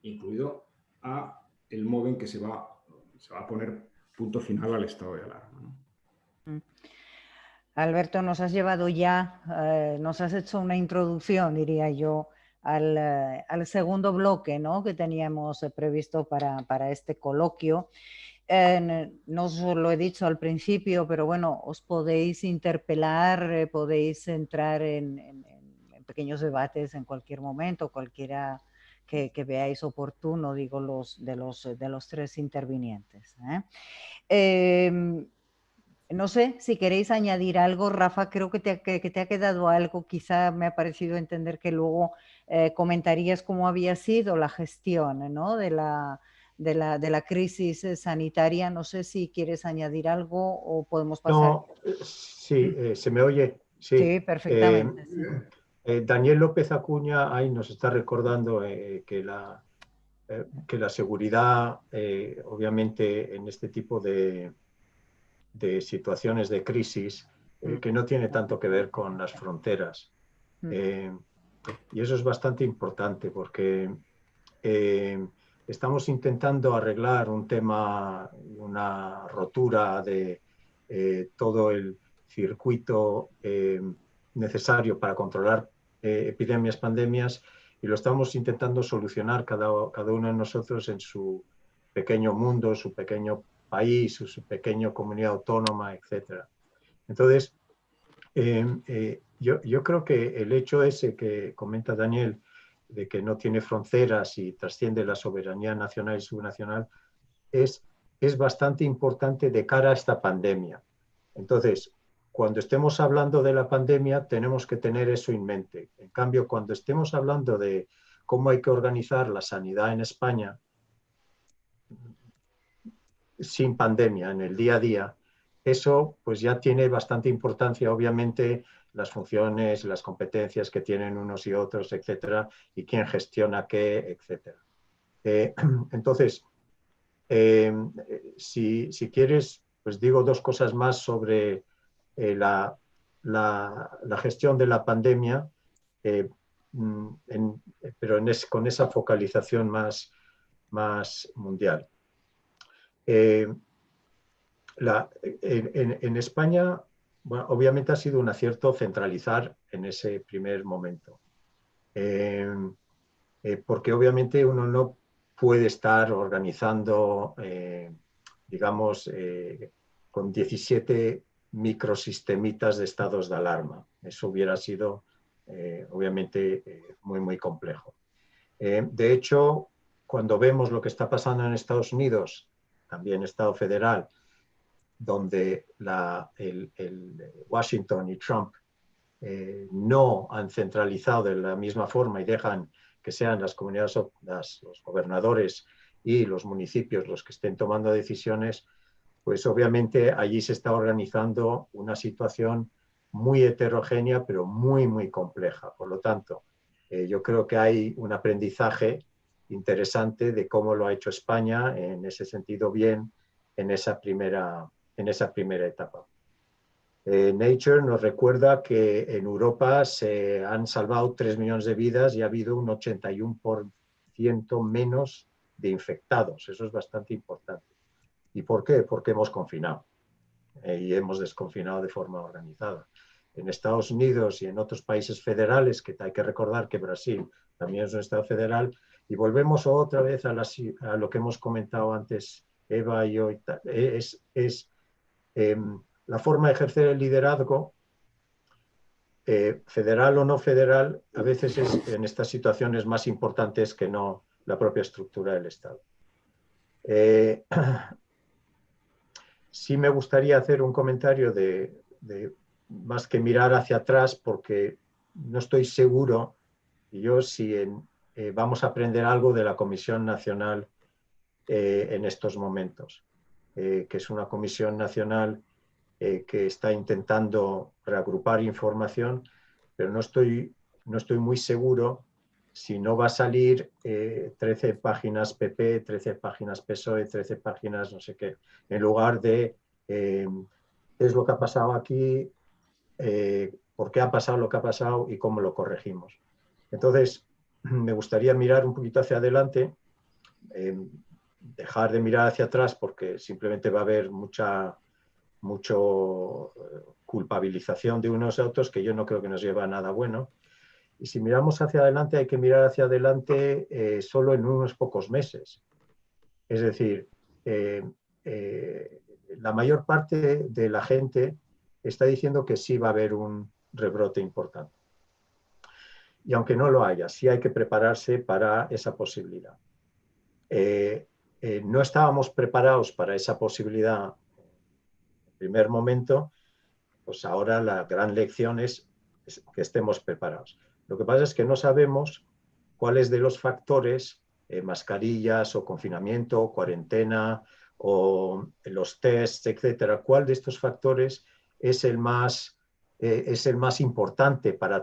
incluido a el modo en que se va a poner punto final al estado de alarma, ¿no? Alberto, nos has llevado ya, nos has hecho una introducción, diría yo, al segundo bloque, ¿no?, que teníamos previsto para este coloquio. No os lo he dicho al principio, pero bueno, os podéis interpelar, podéis entrar en pequeños debates en cualquier momento, cualquiera que veáis oportuno, digo, de los 3 intervinientes. No sé si queréis añadir algo. Rafa, creo que te ha quedado algo. Quizá me ha parecido entender que luego comentarías cómo había sido la gestión, ¿no?, de la crisis sanitaria. No sé si quieres añadir algo o podemos pasar. No, sí, ¿se me oye? Sí, sí, perfectamente. Daniel López Acuña ahí nos está recordando que la seguridad, obviamente, en este tipo de situaciones de crisis, que no tiene tanto que ver con las fronteras. Y eso es bastante importante porque estamos intentando arreglar un tema, una rotura de todo el circuito necesario para controlar epidemias, pandemias, y lo estamos intentando solucionar cada uno de nosotros en su pequeño mundo, su pequeño país, su pequeña comunidad autónoma, etc. Entonces, yo creo que el hecho ese que comenta Daniel, de que no tiene fronteras y trasciende la soberanía nacional y subnacional, es bastante importante de cara a esta pandemia. Entonces, cuando estemos hablando de la pandemia, tenemos que tener eso en mente. En cambio, cuando estemos hablando de cómo hay que organizar la sanidad en España, sin pandemia, en el día a día, eso pues ya tiene bastante importancia, obviamente, las funciones, las competencias que tienen unos y otros, etcétera, y quién gestiona qué, etcétera. Entonces, Si quieres, pues digo dos cosas más sobre la gestión de la pandemia, pero con esa focalización más mundial. En España, bueno, obviamente ha sido un acierto centralizar en ese primer momento, porque obviamente uno no puede estar organizando, digamos, con 17 microsistemitas de estados de alarma. Eso hubiera sido, obviamente, muy complejo. De hecho, cuando vemos lo que está pasando en Estados Unidos, también Estado federal, donde el Washington y Trump no han centralizado de la misma forma y dejan que sean las comunidades, los gobernadores y los municipios los que estén tomando decisiones, pues obviamente allí se está organizando una situación muy heterogénea, pero muy compleja. Por lo tanto, yo creo que hay un aprendizaje interesante de cómo lo ha hecho España, en ese sentido bien, en esa primera etapa. Nature nos recuerda que en Europa se han salvado 3 millones de vidas y ha habido un 81% menos de infectados. Eso es bastante importante. ¿Y por qué? Porque hemos confinado y hemos desconfinado de forma organizada. En Estados Unidos y en otros países federales, que hay que recordar que Brasil también es un estado federal, y volvemos otra vez a lo que hemos comentado antes, Eva y yo, la forma de ejercer el liderazgo, federal o no federal, a veces es en estas situaciones más importantes que no la propia estructura del Estado. Sí me gustaría hacer un comentario de más que mirar hacia atrás, porque no estoy seguro yo si vamos a aprender algo de la Comisión Nacional en estos momentos, que es una comisión nacional que está intentando reagrupar información, pero no estoy muy seguro si no va a salir 13 páginas PP, 13 páginas PSOE, 13 páginas no sé qué, en lugar de qué es lo que ha pasado aquí, por qué ha pasado lo que ha pasado y cómo lo corregimos. Entonces, me gustaría mirar un poquito hacia adelante, dejar de mirar hacia atrás, porque simplemente va a haber mucho culpabilización de unos y otros, que yo no creo que nos lleve a nada bueno. Y si miramos hacia adelante, hay que mirar hacia adelante solo en unos pocos meses. Es decir, la mayor parte de la gente está diciendo que sí va a haber un rebrote importante. Y aunque no lo haya, sí hay que prepararse para esa posibilidad. No estábamos preparados para esa posibilidad en el primer momento, pues ahora la gran lección es que estemos preparados. Lo que pasa es que no sabemos cuáles de los factores, mascarillas o confinamiento, o cuarentena o los tests, etcétera, cuál de estos factores es el más importante para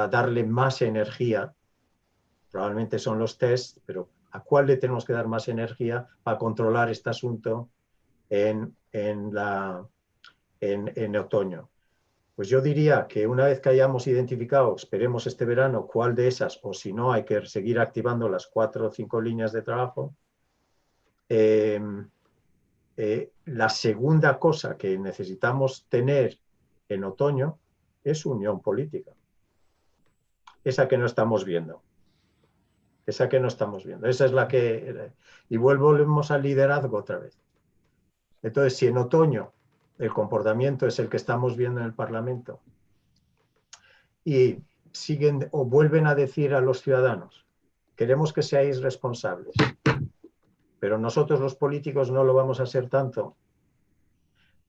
darle más energía. Probablemente son los tests, pero ¿a cuál le tenemos que dar más energía para controlar este asunto en otoño? Pues yo diría que una vez que hayamos identificado, esperemos este verano, cuál de esas, o si no, hay que seguir activando las 4 o 5 líneas de trabajo. La segunda cosa que necesitamos tener en otoño es unión política. Esa que no estamos viendo. Esa es la que... Y volvemos al liderazgo otra vez. Entonces, si en otoño el comportamiento es el que estamos viendo en el Parlamento y siguen o vuelven a decir a los ciudadanos, queremos que seáis responsables, pero nosotros los políticos no lo vamos a ser tanto,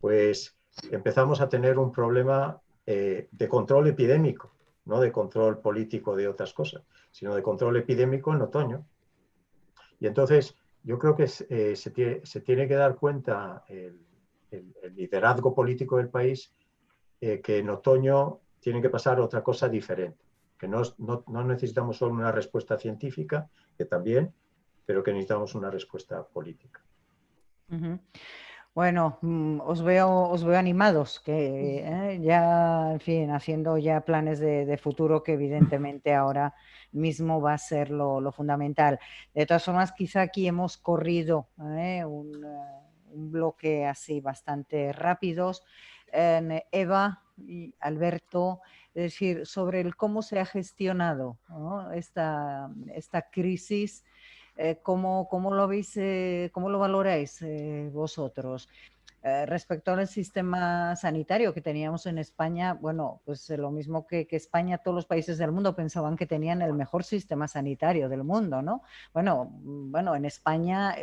pues empezamos a tener un problema de control epidémico, no de control político de otras cosas, sino de control epidémico en otoño. Y entonces yo creo que se tiene que dar cuenta el liderazgo político del país, que en otoño tiene que pasar otra cosa diferente, que no necesitamos solo una respuesta científica, que también, pero que necesitamos una respuesta política. Bueno, os veo animados, que ya, en fin, haciendo ya planes de futuro, que evidentemente ahora mismo va a ser lo fundamental. De todas formas, quizá aquí hemos corrido un bloque así bastante rápidos. Eva y Alberto, es decir, sobre el cómo se ha gestionado, ¿no?, esta crisis. ¿Cómo lo veis, cómo lo valoráis vosotros? Respecto al sistema sanitario que teníamos en España, bueno, pues lo mismo que España, todos los países del mundo pensaban que tenían el mejor sistema sanitario del mundo, ¿no? Bueno, en España,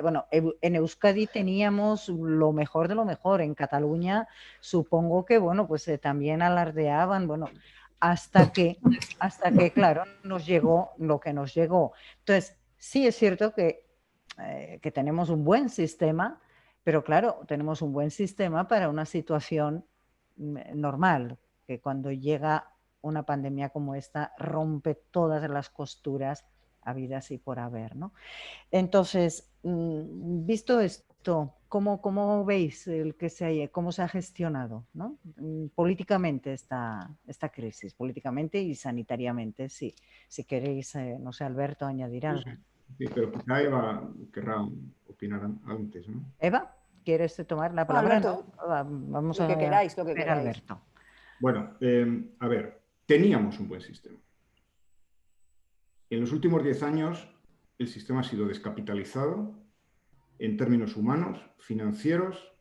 en Euskadi teníamos lo mejor de lo mejor. En Cataluña supongo que, bueno, pues también alardeaban, bueno, hasta que, claro, nos llegó lo que nos llegó. Entonces, sí es cierto que tenemos un buen sistema, pero claro, tenemos un buen sistema para una situación normal, que cuando llega una pandemia como esta rompe todas las costuras habidas y por haber, ¿no? Entonces, visto esto, ¿cómo veis cómo se ha gestionado, ¿no?, políticamente esta crisis, políticamente y sanitariamente? Sí. Si queréis, no sé, Alberto, añadir algo. Sí, pero quizá Eva querrá opinar antes, ¿no? Eva, ¿quieres tomar la palabra? Alberto, vamos lo que queráis, lo que ver, queráis. Alberto. Bueno, a ver, teníamos un buen sistema. En los últimos 10 años el sistema ha sido descapitalizado en términos humanos, financieros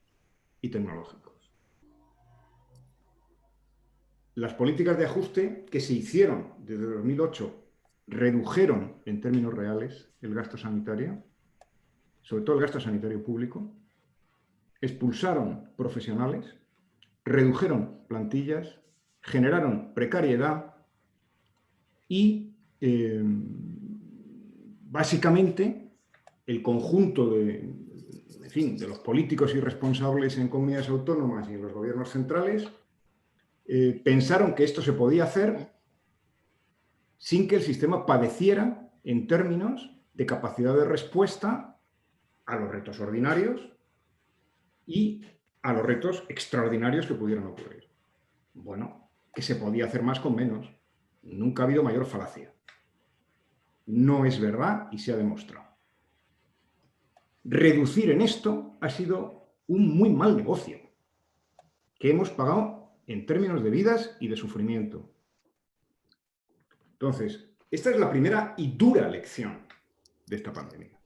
y tecnológicos. Las políticas de ajuste que se hicieron desde 2008 redujeron en términos reales el gasto sanitario, sobre todo el gasto sanitario público, expulsaron profesionales, redujeron plantillas, generaron precariedad y básicamente el conjunto de los políticos y responsables en comunidades autónomas y en los gobiernos centrales pensaron que esto se podía hacer sin que el sistema padeciera en términos de capacidad de respuesta a los retos ordinarios y a los retos extraordinarios que pudieran ocurrir. Bueno, que se podía hacer más con menos. Nunca ha habido mayor falacia. No es verdad y se ha demostrado. Reducir en esto ha sido un muy mal negocio, que hemos pagado en términos de vidas y de sufrimiento. Entonces, esta es la primera y dura lección de esta pandemia.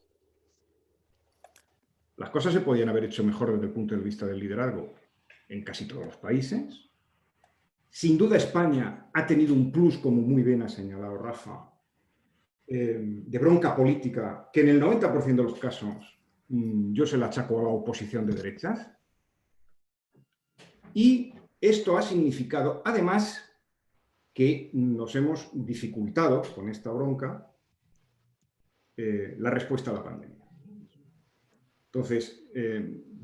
Las cosas se podían haber hecho mejor desde el punto de vista del liderazgo en casi todos los países. Sin duda España ha tenido un plus, como muy bien ha señalado Rafa, de bronca política, que en el 90% de los casos yo se la achaco a la oposición de derechas. Y esto ha significado, además, que nos hemos dificultado con esta bronca la respuesta a la pandemia. Entonces,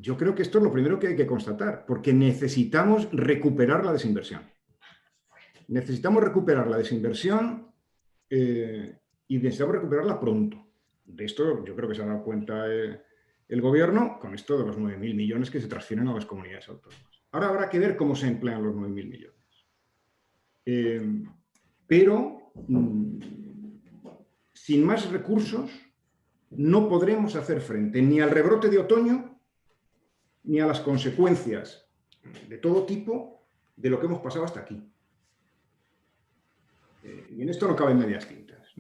yo creo que esto es lo primero que hay que constatar, porque necesitamos recuperar la desinversión. Necesitamos recuperar la desinversión y necesitamos recuperarla pronto. De esto yo creo que se ha dado cuenta el Gobierno con esto de los 9.000 millones que se transfieren a las comunidades autónomas. Ahora habrá que ver cómo se emplean los 9.000 millones. Pero sin más recursos no podremos hacer frente ni al rebrote de otoño ni a las consecuencias de todo tipo de lo que hemos pasado hasta aquí. Y en esto no caben medias tintas.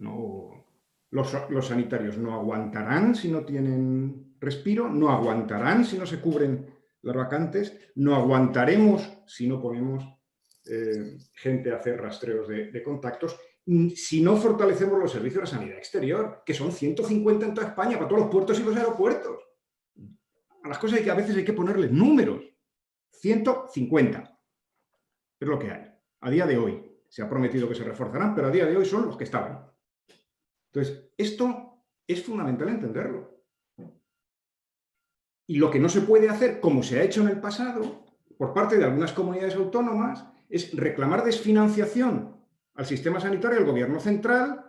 Los sanitarios no aguantarán si no tienen respiro, no aguantarán si no se cubren las vacantes, no aguantaremos si no ponemos gente a hacer rastreos de contactos, si no fortalecemos los servicios de sanidad exterior, que son 150 en toda España, para todos los puertos y los aeropuertos. A las cosas a veces hay que ponerles números. 150 es lo que hay. A día de hoy se ha prometido que se reforzarán, pero a día de hoy son los que estaban. Entonces, esto es fundamental entenderlo. Y lo que no se puede hacer, como se ha hecho en el pasado, por parte de algunas comunidades autónomas, es reclamar desfinanciación al sistema sanitario del Gobierno central,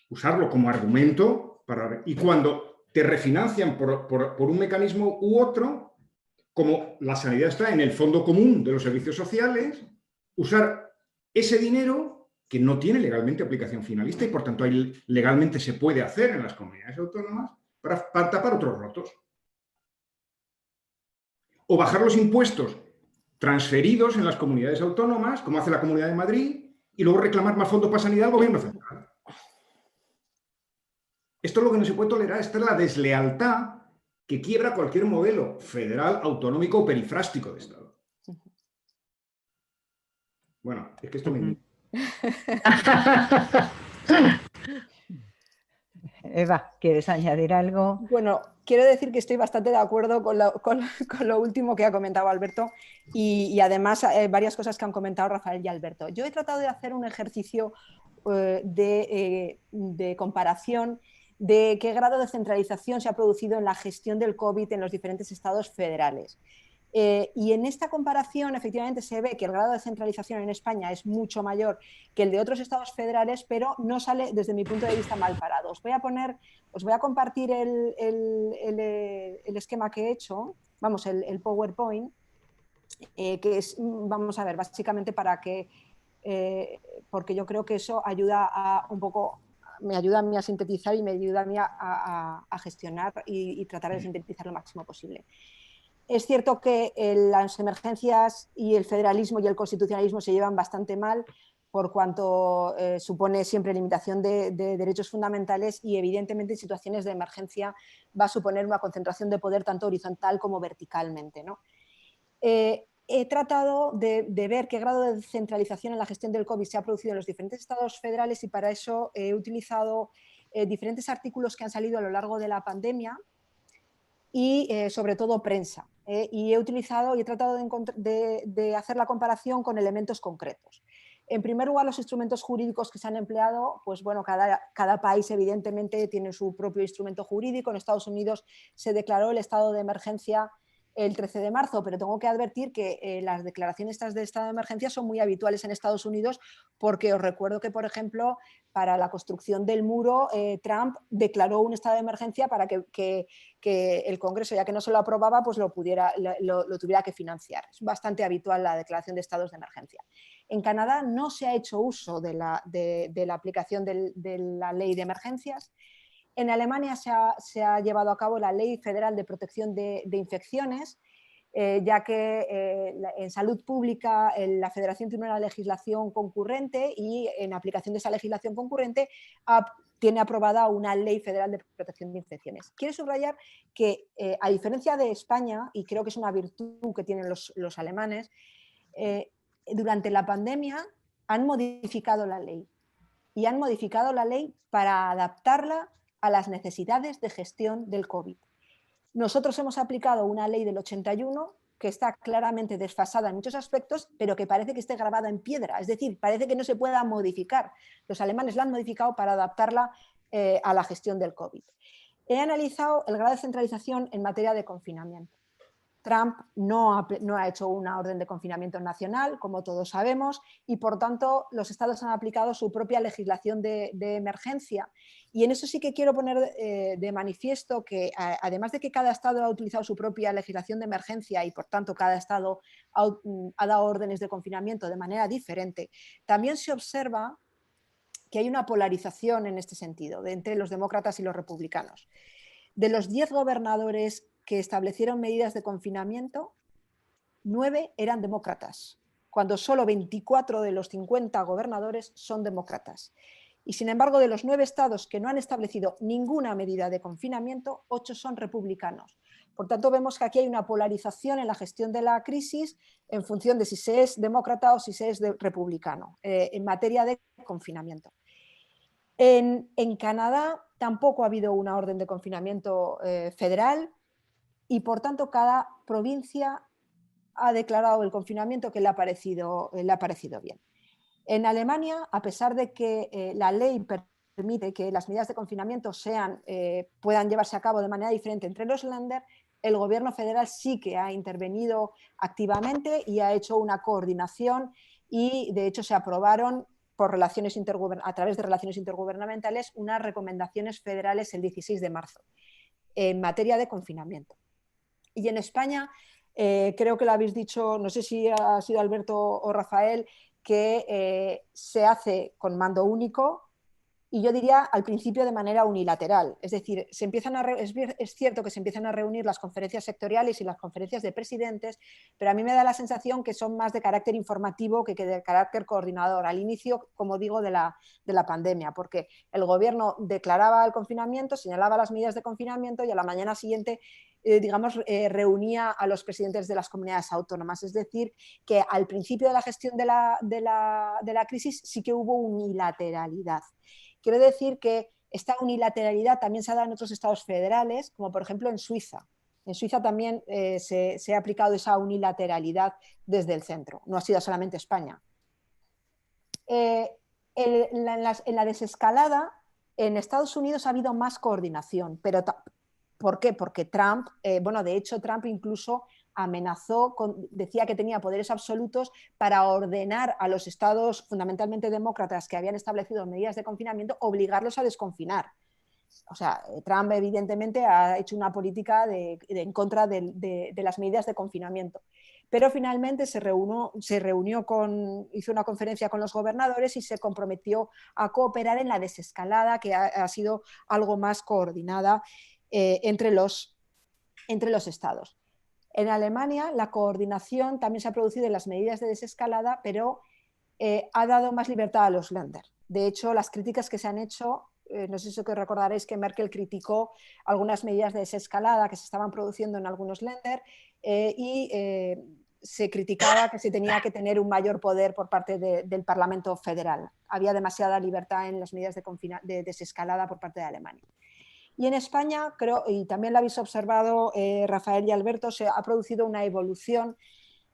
usarlo como argumento Y cuando te refinancian por un mecanismo u otro, como la sanidad está en el fondo común de los servicios sociales, usar ese dinero que no tiene legalmente aplicación finalista y por tanto legalmente se puede hacer en las comunidades autónomas para tapar otros rotos. O bajar los impuestos transferidos en las comunidades autónomas, como hace la Comunidad de Madrid, y luego reclamar más fondos para sanidad al gobierno central. Esto es lo que no se puede tolerar, esta es la deslealtad que quiebra cualquier modelo federal, autonómico o perifrástico de Estado. Bueno, es que esto me... Eva, ¿quieres añadir algo? Bueno, quiero decir que estoy bastante de acuerdo con lo último que ha comentado Alberto y además varias cosas que han comentado Rafael y Alberto. Yo he tratado de hacer un ejercicio de comparación de qué grado de centralización se ha producido en la gestión del COVID en los diferentes estados federales. Y en esta comparación efectivamente se ve que el grado de centralización en España es mucho mayor que el de otros estados federales, pero no sale desde mi punto de vista mal parado. Os voy a compartir el esquema que he hecho, vamos, el PowerPoint, que es, vamos a ver, básicamente para que, porque yo creo que eso ayuda a un poco, me ayuda a mí a sintetizar y me ayuda a mí a gestionar y tratar de sintetizar lo máximo posible. Es cierto que las emergencias y el federalismo y el constitucionalismo se llevan bastante mal por cuanto supone siempre limitación de derechos fundamentales y evidentemente en situaciones de emergencia va a suponer una concentración de poder tanto horizontal como verticalmente, ¿no? He tratado de ver qué grado de centralización en la gestión del COVID se ha producido en los diferentes estados federales y para eso he utilizado diferentes artículos que han salido a lo largo de la pandemia y sobre todo prensa. Y he tratado de hacer la comparación con elementos concretos. En primer lugar, los instrumentos jurídicos que se han empleado, pues bueno, cada país evidentemente tiene su propio instrumento jurídico. En Estados Unidos se declaró el estado de emergencia el 13 de marzo, pero tengo que advertir que las declaraciones de estado de emergencia son muy habituales en Estados Unidos porque os recuerdo que, por ejemplo, para la construcción del muro, Trump declaró un estado de emergencia para que el Congreso, ya que no se lo aprobaba, pues lo tuviera que financiar. Es bastante habitual la declaración de estados de emergencia. En Canadá no se ha hecho uso de la aplicación de la ley de emergencias. En Alemania se ha llevado a cabo la Ley Federal de Protección de Infecciones, ya que en salud pública la Federación tiene una legislación concurrente y en aplicación de esa legislación concurrente tiene aprobada una Ley Federal de Protección de Infecciones. Quiero subrayar que, a diferencia de España, y creo que es una virtud que tienen los alemanes, durante la pandemia han modificado la ley y han modificado la ley para adaptarla a las necesidades de gestión del COVID. Nosotros hemos aplicado una ley del 81 que está claramente desfasada en muchos aspectos, pero que parece que esté grabada en piedra, es decir, parece que no se pueda modificar. Los alemanes la han modificado para adaptarla a la gestión del COVID. He analizado el grado de centralización en materia de confinamiento. Trump no ha hecho una orden de confinamiento nacional, como todos sabemos, y por tanto los estados han aplicado su propia legislación de emergencia. Y en eso sí que quiero poner de manifiesto que, además de que cada estado ha utilizado su propia legislación de emergencia y por tanto cada estado ha dado órdenes de confinamiento de manera diferente, también se observa que hay una polarización en este sentido entre los demócratas y los republicanos. De los 10 gobernadores que establecieron medidas de confinamiento, 9 eran demócratas, cuando solo 24 de los 50 gobernadores son demócratas. Y sin embargo, de los 9 estados que no han establecido ninguna medida de confinamiento, 8 son republicanos. Por tanto, vemos que aquí hay una polarización en la gestión de la crisis en función de si se es demócrata o si se es republicano en materia de confinamiento. En Canadá tampoco ha habido una orden de confinamiento federal y por tanto cada provincia ha declarado el confinamiento que le ha parecido bien. En Alemania, a pesar de que la ley permite que las medidas de confinamiento puedan llevarse a cabo de manera diferente entre los Länder, el gobierno federal sí que ha intervenido activamente y ha hecho una coordinación y de hecho se aprobaron a través de relaciones intergubernamentales unas recomendaciones federales el 16 de marzo en materia de confinamiento. Y en España, creo que lo habéis dicho, no sé si ha sido Alberto o Rafael, que se hace con mando único y yo diría al principio de manera unilateral. Es decir, es cierto que se empiezan a reunir las conferencias sectoriales y las conferencias de presidentes, pero a mí me da la sensación que son más de carácter informativo que de carácter coordinador. Al inicio, como digo, de la pandemia, porque el gobierno declaraba el confinamiento, señalaba las medidas de confinamiento y a la mañana siguiente reunía a los presidentes de las comunidades autónomas. Es decir, que al principio de la gestión de la crisis sí que hubo unilateralidad. Quiero decir que esta unilateralidad también se ha dado en otros estados federales, como por ejemplo en Suiza. En Suiza también se ha aplicado esa unilateralidad desde el centro, no ha sido solamente España. En la desescalada, en Estados Unidos ha habido más coordinación, pero ¿por qué? Porque Trump, de hecho Trump incluso amenazó, decía que tenía poderes absolutos para ordenar a los estados fundamentalmente demócratas que habían establecido medidas de confinamiento, obligarlos a desconfinar. O sea, Trump evidentemente ha hecho una política en contra de las medidas de confinamiento. Pero finalmente hizo una conferencia con los gobernadores y se comprometió a cooperar en la desescalada, que ha sido algo más coordinada entre los estados. En Alemania la coordinación también se ha producido en las medidas de desescalada, pero ha dado más libertad a los Länder. De hecho, las críticas que se han hecho, no sé si os recordaréis que Merkel criticó algunas medidas de desescalada que se estaban produciendo en algunos Länder y se criticaba que se tenía que tener un mayor poder por parte del Parlamento federal. Había demasiada libertad en las medidas de desescalada por parte de Alemania. Y en España, creo, y también lo habéis observado Rafael y Alberto, se ha producido una evolución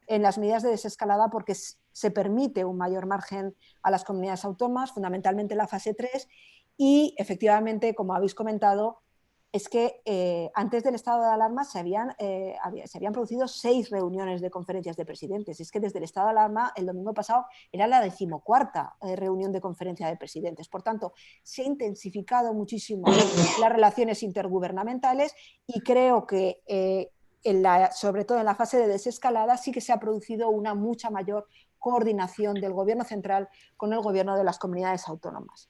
en las medidas de desescalada porque se permite un mayor margen a las comunidades autónomas, fundamentalmente en la fase 3, y efectivamente, como habéis comentado, es que antes del estado de alarma se habían producido 6 reuniones de conferencias de presidentes. Es que desde el estado de alarma, el domingo pasado, era la 14ª reunión de conferencia de presidentes. Por tanto, se ha intensificado muchísimo las relaciones intergubernamentales y creo que, sobre todo en la fase de desescalada, sí que se ha producido una mucha mayor coordinación del gobierno central con el gobierno de las comunidades autónomas.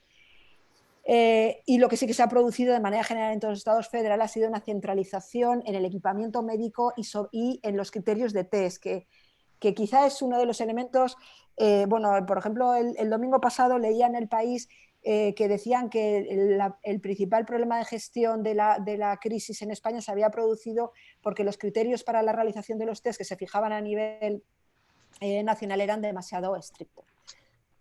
Y lo que sí que se ha producido de manera general en todos los estados federales ha sido una centralización en el equipamiento médico y en los criterios de test, que quizá es uno de los elementos. Por ejemplo, el domingo pasado leía en El País que decían que el principal problema de gestión de la crisis en España se había producido porque los criterios para la realización de los test que se fijaban a nivel nacional eran demasiado estrictos.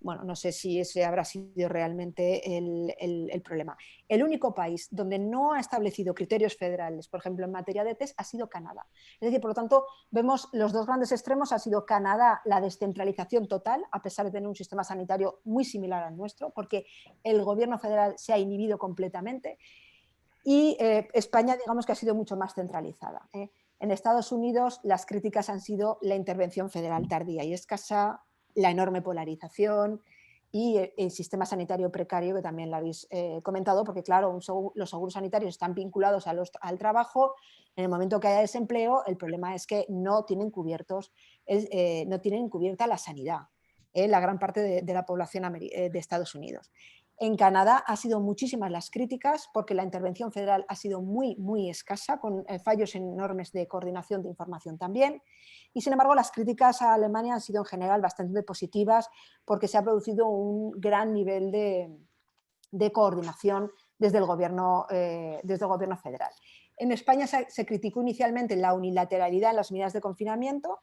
Bueno, no sé si ese habrá sido realmente el problema. El único país donde no ha establecido criterios federales, por ejemplo, en materia de test, ha sido Canadá. Es decir, por lo tanto, vemos los dos grandes extremos. Ha sido Canadá la descentralización total, a pesar de tener un sistema sanitario muy similar al nuestro, porque el gobierno federal se ha inhibido completamente. Y España, digamos que ha sido mucho más centralizada. En Estados Unidos, las críticas han sido la intervención federal tardía y escasa, la enorme polarización y el sistema sanitario precario, que también lo habéis comentado, porque claro, los seguros sanitarios están vinculados al trabajo. En el momento que haya desempleo, el problema es que no tienen cubierta la sanidad, la gran parte de la población de Estados Unidos. En Canadá ha sido muchísimas las críticas porque la intervención federal ha sido muy, muy escasa, con fallos enormes de coordinación de información también. Y sin embargo, las críticas a Alemania han sido en general bastante positivas porque se ha producido un gran nivel de coordinación desde el gobierno federal. En España se criticó inicialmente la unilateralidad en las medidas de confinamiento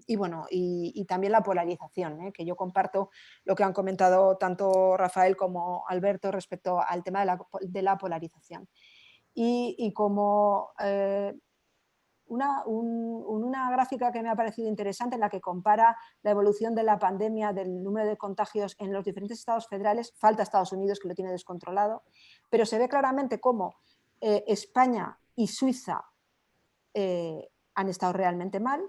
y también la polarización, que yo comparto lo que han comentado tanto Rafael como Alberto respecto al tema de la polarización. Y como una gráfica que me ha parecido interesante en la que compara la evolución de la pandemia, del número de contagios en los diferentes estados federales, falta Estados Unidos que lo tiene descontrolado, pero se ve claramente cómo España y Suiza han estado realmente mal.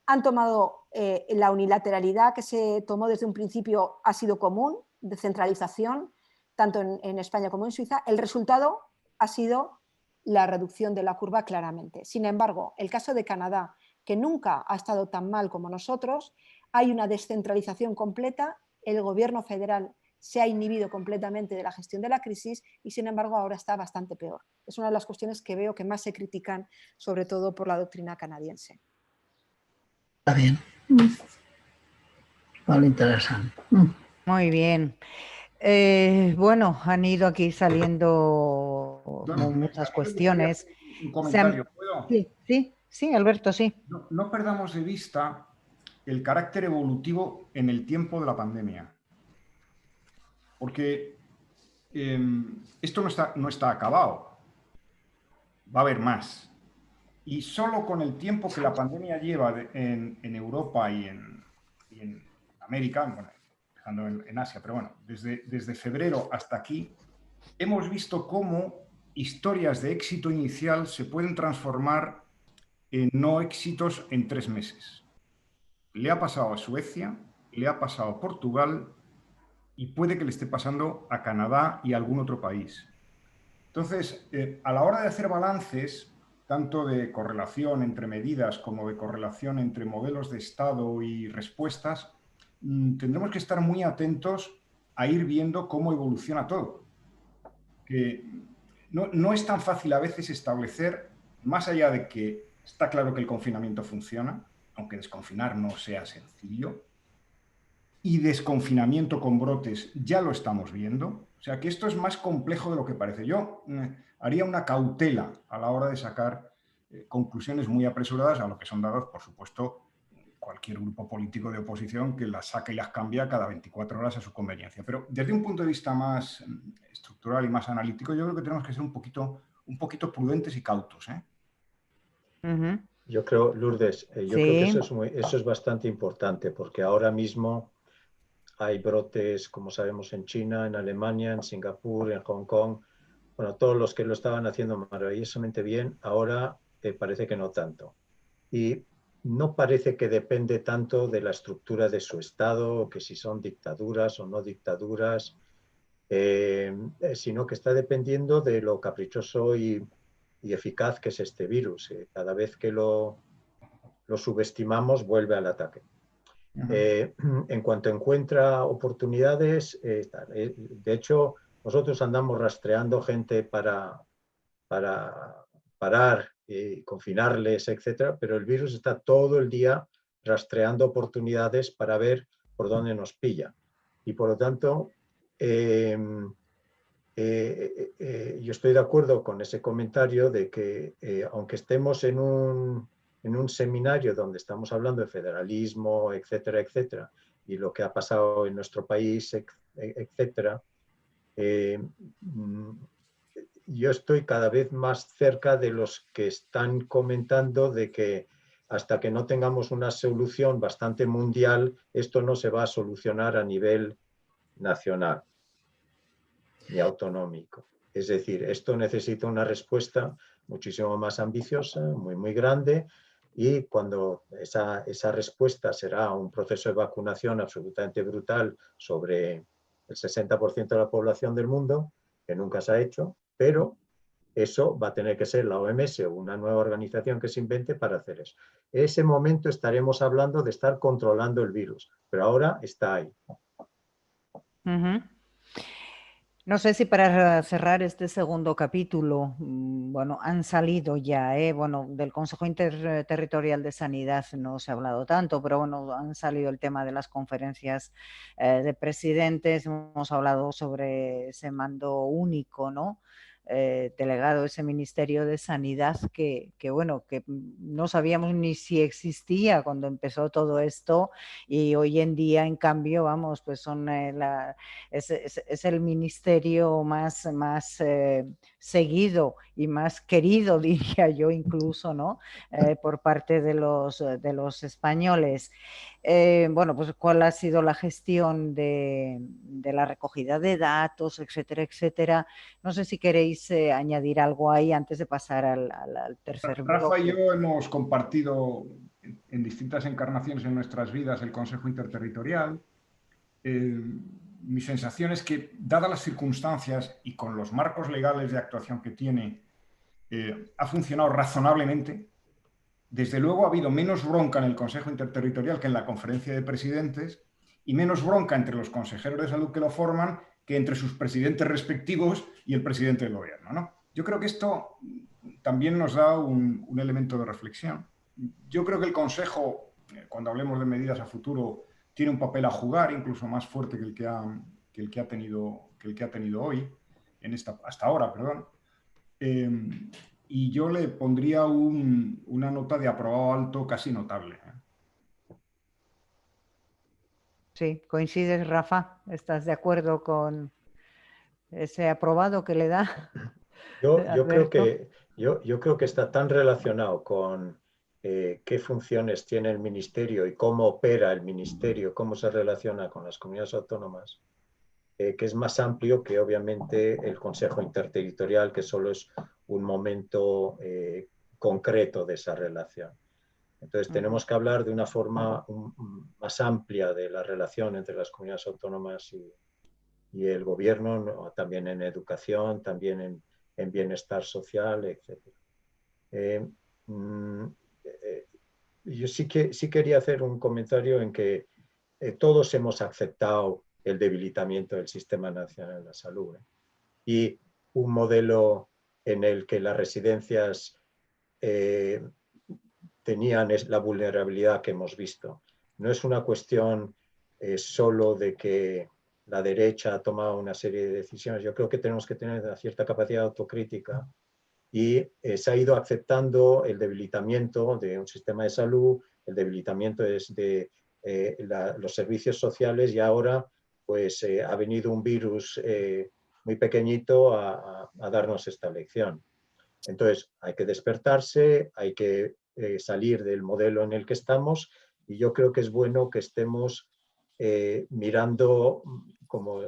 Han tomado la unilateralidad que se tomó desde un principio, ha sido común, de centralización, tanto en España como en Suiza, el resultado ha sido la reducción de la curva claramente. Sin embargo, el caso de Canadá, que nunca ha estado tan mal como nosotros, hay una descentralización completa, el gobierno federal se ha inhibido completamente de la gestión de la crisis y, sin embargo, ahora está bastante peor. Es una de las cuestiones que veo que más se critican, sobre todo por la doctrina canadiense. Está bien. Vale, interesante. Muy bien. Bueno, han ido aquí saliendo muchas cuestiones. Un comentario, ¿puedo? Sí, Alberto, sí. No perdamos de vista el carácter evolutivo en el tiempo de la pandemia. Porque esto no está acabado. Va a haber más. Y solo con el tiempo que la pandemia lleva en Europa y en América, bueno, dejando en Asia, pero bueno, desde febrero hasta aquí, hemos visto cómo historias de éxito inicial se pueden transformar en no éxitos en 3 meses. Le ha pasado a Suecia, le ha pasado a Portugal y puede que le esté pasando a Canadá y a algún otro país. Entonces, a la hora de hacer balances, tanto de correlación entre medidas como de correlación entre modelos de estado y respuestas, tendremos que estar muy atentos a ir viendo cómo evoluciona todo. Que no es tan fácil a veces establecer, más allá de que está claro que el confinamiento funciona, aunque desconfinar no sea sencillo, y desconfinamiento con brotes ya lo estamos viendo. O sea que esto es más complejo de lo que parece. Yo haría una cautela a la hora de sacar conclusiones muy apresuradas, a lo que son dados, por supuesto, cualquier grupo político de oposición que las saca y las cambia cada 24 horas a su conveniencia. Pero desde un punto de vista más estructural y más analítico, yo creo que tenemos que ser un poquito prudentes y cautos, ¿eh? Yo creo, Lourdes, yo creo que eso es bastante importante, porque ahora mismo hay brotes, como sabemos, en China, en Alemania, en Singapur, en Hong Kong. Bueno, todos los que lo estaban haciendo maravillosamente bien, ahora parece que no tanto. Y no parece que depende tanto de la estructura de su Estado, o que si son dictaduras o no dictaduras, sino que está dependiendo de lo caprichoso y eficaz que es este virus. Cada vez que lo subestimamos, vuelve al ataque. En cuanto encuentra oportunidades, de hecho, nosotros andamos rastreando gente para parar y confinarles, etcétera, pero el virus está todo el día rastreando oportunidades para ver por dónde nos pilla. Y por lo tanto, yo estoy de acuerdo con ese comentario de que aunque estemos en un seminario donde estamos hablando de federalismo, etcétera, etcétera, y lo que ha pasado en nuestro país, etcétera, yo estoy cada vez más cerca de los que están comentando de que hasta que no tengamos una solución bastante mundial, esto no se va a solucionar a nivel nacional ni autonómico. Es decir, esto necesita una respuesta muchísimo más ambiciosa, muy, muy grande, y cuando esa respuesta será un proceso de vacunación absolutamente brutal sobre el 60% de la población del mundo, que nunca se ha hecho, pero eso va a tener que ser la OMS o una nueva organización que se invente para hacer eso. En ese momento estaremos hablando de estar controlando el virus, pero ahora está ahí. No sé si para cerrar este segundo capítulo, bueno, han salido ya, bueno, del Consejo Interterritorial de Sanidad no se ha hablado tanto, pero bueno, han salido el tema de las conferencias de presidentes, hemos hablado sobre ese mando único, ¿no? Delegado, ese Ministerio de Sanidad que bueno, que no sabíamos ni si existía cuando empezó todo esto, y hoy en día, en cambio, vamos, pues son es el ministerio más seguido y más querido, diría yo, incluso, ¿no? Por parte de los españoles. Bueno, pues cuál ha sido la gestión de la recogida de datos, etcétera, etcétera. No sé si queréis añadir algo ahí antes de pasar al tercer bloque. Rafa y yo hemos compartido en distintas encarnaciones en nuestras vidas el Consejo Interterritorial. mi sensación es que, dadas las circunstancias y con los marcos legales de actuación que tiene, ha funcionado razonablemente. Desde luego ha habido menos bronca en el Consejo Interterritorial que en la Conferencia de Presidentes y menos bronca entre los consejeros de salud que lo forman que entre sus presidentes respectivos y el presidente del gobierno, ¿no? Yo creo que esto también nos da un elemento de reflexión. Yo creo que el Consejo, cuando hablemos de medidas a futuro, tiene un papel a jugar, incluso más fuerte que el que ha tenido hoy, hasta ahora, perdón. Y yo le pondría una nota de aprobado alto casi notable. Sí, ¿coincides, Rafa? ¿Estás de acuerdo con ese aprobado que le da Yo Alberto? creo que está tan relacionado con qué funciones tiene el ministerio y cómo opera el ministerio, cómo se relaciona con las comunidades autónomas, que es más amplio que obviamente el Consejo Interterritorial, que solo es un momento concreto de esa relación. Entonces tenemos que hablar de una forma más amplia de la relación entre las comunidades autónomas y el gobierno, ¿no? También en educación, también en bienestar social, etc. Yo sí quería hacer un comentario en que todos hemos aceptado el debilitamiento del Sistema Nacional de la Salud, y un modelo en el que las residencias tenían la vulnerabilidad que hemos visto. No es una cuestión solo de que la derecha ha tomado una serie de decisiones. Yo creo que tenemos que tener una cierta capacidad de autocrítica y se ha ido aceptando el debilitamiento de un sistema de salud, el debilitamiento de los servicios sociales, y ahora pues ha venido un virus muy pequeñito a darnos esta lección. Entonces hay que despertarse, hay que salir del modelo en el que estamos, y yo creo que es bueno que estemos mirando, como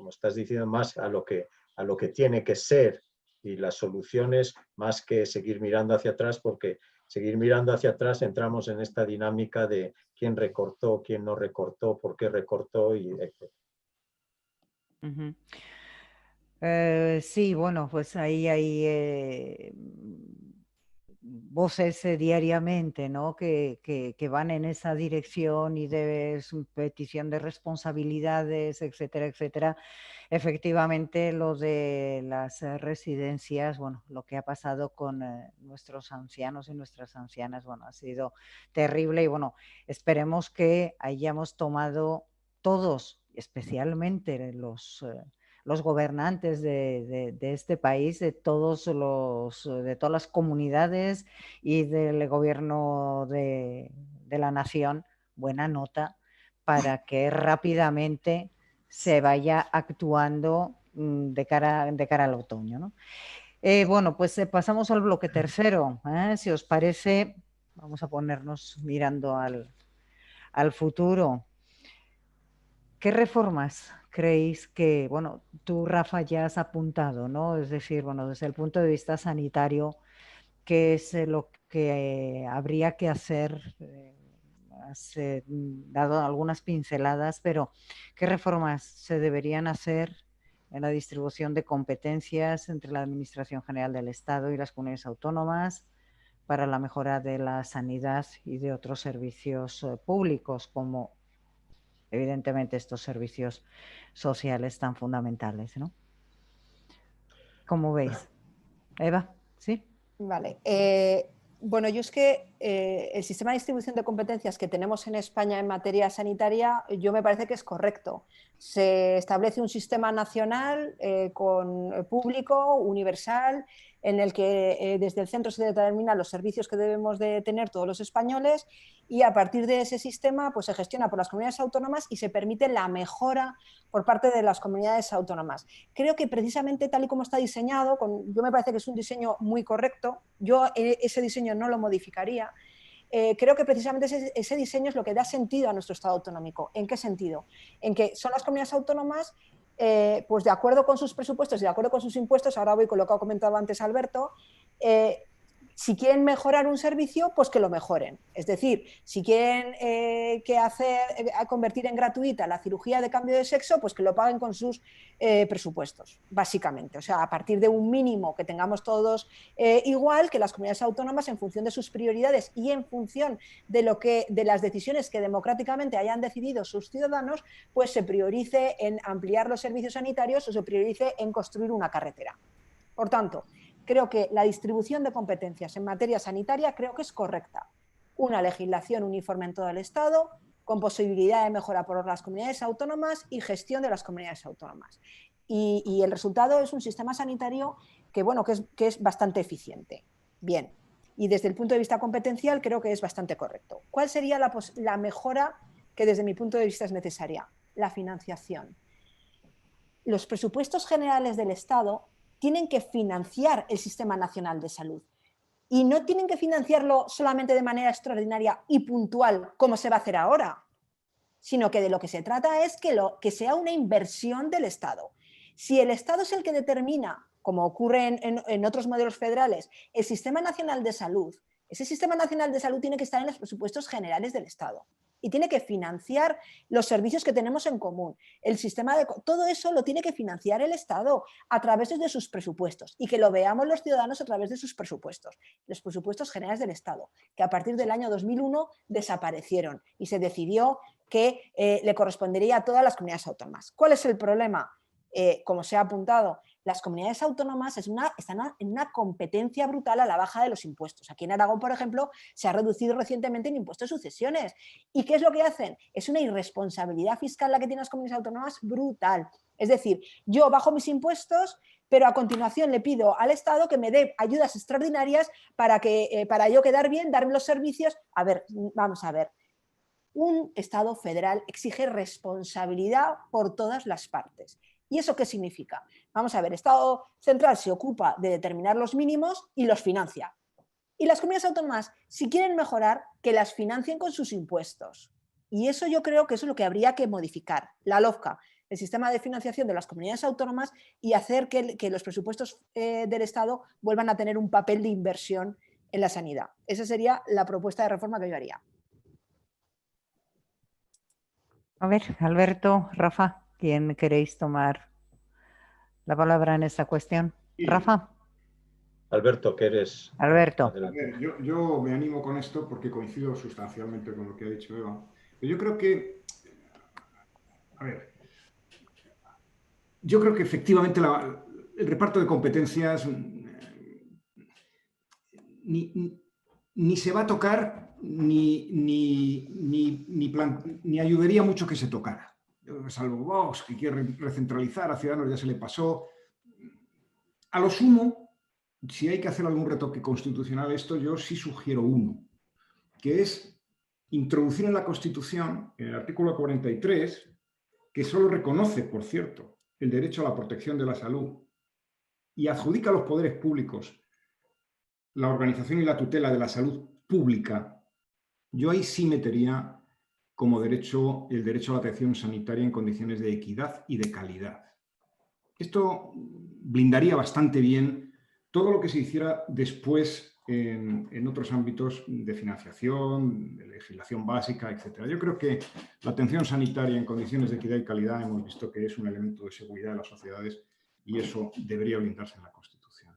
estás diciendo, más a lo que tiene que ser y las soluciones, más que seguir mirando hacia atrás, porque seguir mirando hacia atrás entramos en esta dinámica de quién recortó, quién no recortó, por qué recortó, y etc. Sí, bueno, pues ahí hay voces diariamente, ¿no? que van en esa dirección y de petición de responsabilidades, etcétera, etcétera. Efectivamente, lo de las residencias, bueno, lo que ha pasado con nuestros ancianos y nuestras ancianas, bueno, ha sido terrible, y bueno, esperemos que hayamos tomado todos, especialmente los gobernantes de este país, de todas las comunidades y del gobierno de la nación, buena nota para que rápidamente se vaya actuando de cara al otoño, ¿no? Bueno, pues pasamos al bloque tercero. Si os parece, vamos a ponernos mirando al futuro. ¿Qué reformas creéis que, bueno, tú, Rafa, ya has apuntado, ¿no? Es decir, bueno, desde el punto de vista sanitario, ¿qué es lo que habría que hacer? Has dado algunas pinceladas, pero ¿qué reformas se deberían hacer en la distribución de competencias entre la Administración General del Estado y las comunidades autónomas para la mejora de la sanidad y de otros servicios públicos, como evidentemente estos servicios sociales tan fundamentales, ¿no? ¿Cómo veis? Eva, ¿sí? Vale. Bueno, yo es que el sistema de distribución de competencias que tenemos en España en materia sanitaria, yo me parece que es correcto. Se establece un sistema nacional público, universal, en el que desde el centro se determinan los servicios que debemos de tener todos los españoles, y a partir de ese sistema pues, se gestiona por las comunidades autónomas y se permite la mejora por parte de las comunidades autónomas. Creo que precisamente tal y como está diseñado, yo me parece que es un diseño muy correcto, yo ese diseño no lo modificaría. Creo que precisamente ese diseño es lo que da sentido a nuestro Estado autonómico. ¿En qué sentido? En que son las comunidades autónomas, pues de acuerdo con sus presupuestos y de acuerdo con sus impuestos, ahora voy con lo que ha comentado antes Alberto, Si quieren mejorar un servicio, pues que lo mejoren. Es decir, si quieren convertir en gratuita la cirugía de cambio de sexo, pues que lo paguen con sus presupuestos, básicamente. O sea, a partir de un mínimo que tengamos todos igual, que las comunidades autónomas, en función de sus prioridades y en función de las decisiones que democráticamente hayan decidido sus ciudadanos, pues se priorice en ampliar los servicios sanitarios o se priorice en construir una carretera. Por tanto, creo que la distribución de competencias en materia sanitaria creo que es correcta. Una legislación uniforme en todo el Estado, con posibilidad de mejora por las comunidades autónomas y gestión de las comunidades autónomas. Y el resultado es un sistema sanitario que, bueno, que es bastante eficiente. Bien. Y desde el punto de vista competencial creo que es bastante correcto. ¿Cuál sería la mejora que desde mi punto de vista es necesaria? La financiación. Los presupuestos generales del Estado tienen que financiar el Sistema Nacional de Salud. Y no tienen que financiarlo solamente de manera extraordinaria y puntual, como se va a hacer ahora, sino que de lo que se trata es que sea una inversión del Estado. Si el Estado es el que determina, como ocurre en otros modelos federales, el Sistema Nacional de Salud, ese Sistema Nacional de Salud tiene que estar en los presupuestos generales del Estado y tiene que financiar los servicios que tenemos en común. Todo eso lo tiene que financiar el Estado a través de sus presupuestos y que lo veamos los ciudadanos a través de sus presupuestos, los presupuestos generales del Estado, que a partir del año 2001 desaparecieron y se decidió que le correspondería a todas las comunidades autónomas. ¿Cuál es el problema? Como se ha apuntado, las comunidades autónomas están en una competencia brutal a la baja de los impuestos. Aquí en Aragón, por ejemplo, se ha reducido recientemente el impuesto de sucesiones. ¿Y qué es lo que hacen? Es una irresponsabilidad fiscal la que tienen las comunidades autónomas brutal. Es decir, yo bajo mis impuestos, pero a continuación le pido al Estado que me dé ayudas extraordinarias para yo quedar bien, darme los servicios. A ver, vamos a ver. Un Estado federal exige responsabilidad por todas las partes. ¿Y eso qué significa? Vamos a ver, el Estado central se ocupa de determinar los mínimos y los financia. Y las comunidades autónomas, si quieren mejorar, que las financien con sus impuestos. Y eso yo creo que eso es lo que habría que modificar. La LOFCA, el sistema de financiación de las comunidades autónomas, y hacer que los presupuestos del Estado vuelvan a tener un papel de inversión en la sanidad. Esa sería la propuesta de reforma que yo haría. A ver, Alberto, Rafa, ¿quién queréis tomar la palabra en esta cuestión? Sí. Rafa. Alberto, ¿qué eres? Alberto. A ver, yo me animo con esto porque coincido sustancialmente con lo que ha dicho Eva. Pero yo creo que, a ver, yo creo que efectivamente el reparto de competencias ni se va a tocar ni ayudaría mucho que se tocara. Salvo Vox, que quiere recentralizar, a Ciudadanos ya se le pasó. A lo sumo, si hay que hacer algún retoque constitucional, esto yo sí sugiero uno, que es introducir en la Constitución, en el artículo 43, que solo reconoce, por cierto, el derecho a la protección de la salud y adjudica a los poderes públicos la organización y la tutela de la salud pública. Yo ahí sí metería como derecho el derecho a la atención sanitaria en condiciones de equidad y de calidad. Esto blindaría bastante bien todo lo que se hiciera después en otros ámbitos de financiación, de legislación básica, etc. Yo creo que la atención sanitaria en condiciones de equidad y calidad hemos visto que es un elemento de seguridad de las sociedades y eso debería blindarse en la Constitución.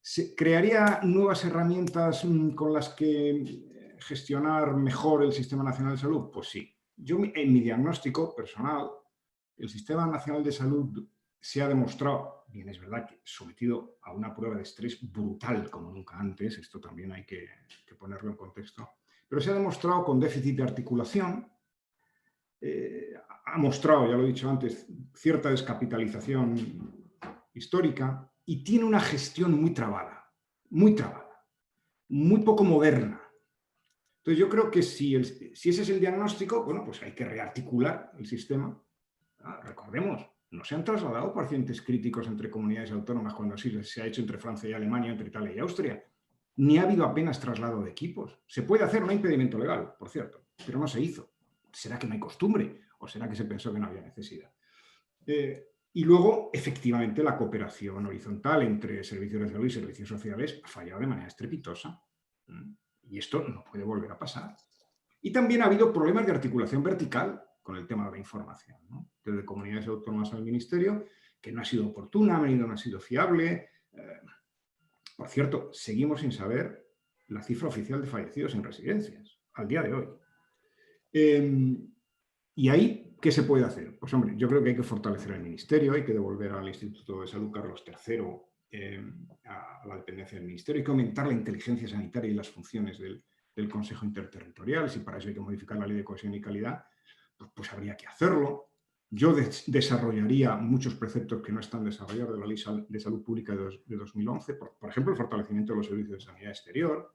¿Se crearía nuevas herramientas con las que gestionar mejor el Sistema Nacional de Salud? Pues sí. Yo, en mi diagnóstico personal, el Sistema Nacional de Salud se ha demostrado, bien es verdad que sometido a una prueba de estrés brutal como nunca antes, esto también hay que ponerlo en contexto, pero se ha demostrado con déficit de articulación, ha mostrado, ya lo he dicho antes, cierta descapitalización histórica y tiene una gestión muy trabada, muy poco moderna. Entonces yo creo que si ese es el diagnóstico, bueno, pues hay que rearticular el sistema. Recordemos, no se han trasladado pacientes críticos entre comunidades autónomas cuando así se ha hecho entre Francia y Alemania, entre Italia y Austria. Ni ha habido apenas traslado de equipos. Se puede hacer, no hay impedimento legal, por cierto, pero no se hizo. ¿Será que no hay costumbre? ¿O será que se pensó que no había necesidad? Y luego, efectivamente, la cooperación horizontal entre servicios de salud y servicios sociales ha fallado de manera estrepitosa. Y esto no puede volver a pasar. Y también ha habido problemas de articulación vertical con el tema de la información, ¿no? Desde comunidades autónomas al Ministerio, que no ha sido oportuna, no ha sido fiable. Por cierto, seguimos sin saber la cifra oficial de fallecidos en residencias, al día de hoy. ¿Y ahí qué se puede hacer? Pues hombre, yo creo que hay que fortalecer el Ministerio, hay que devolver al Instituto de Salud Carlos III a la dependencia del Ministerio, hay que aumentar la inteligencia sanitaria y las funciones del Consejo Interterritorial. Si para eso hay que modificar la Ley de Cohesión y Calidad, pues habría que hacerlo. Yo desarrollaría muchos preceptos que no están desarrollados de la Ley de Salud Pública de 2011, por ejemplo, el fortalecimiento de los servicios de sanidad exterior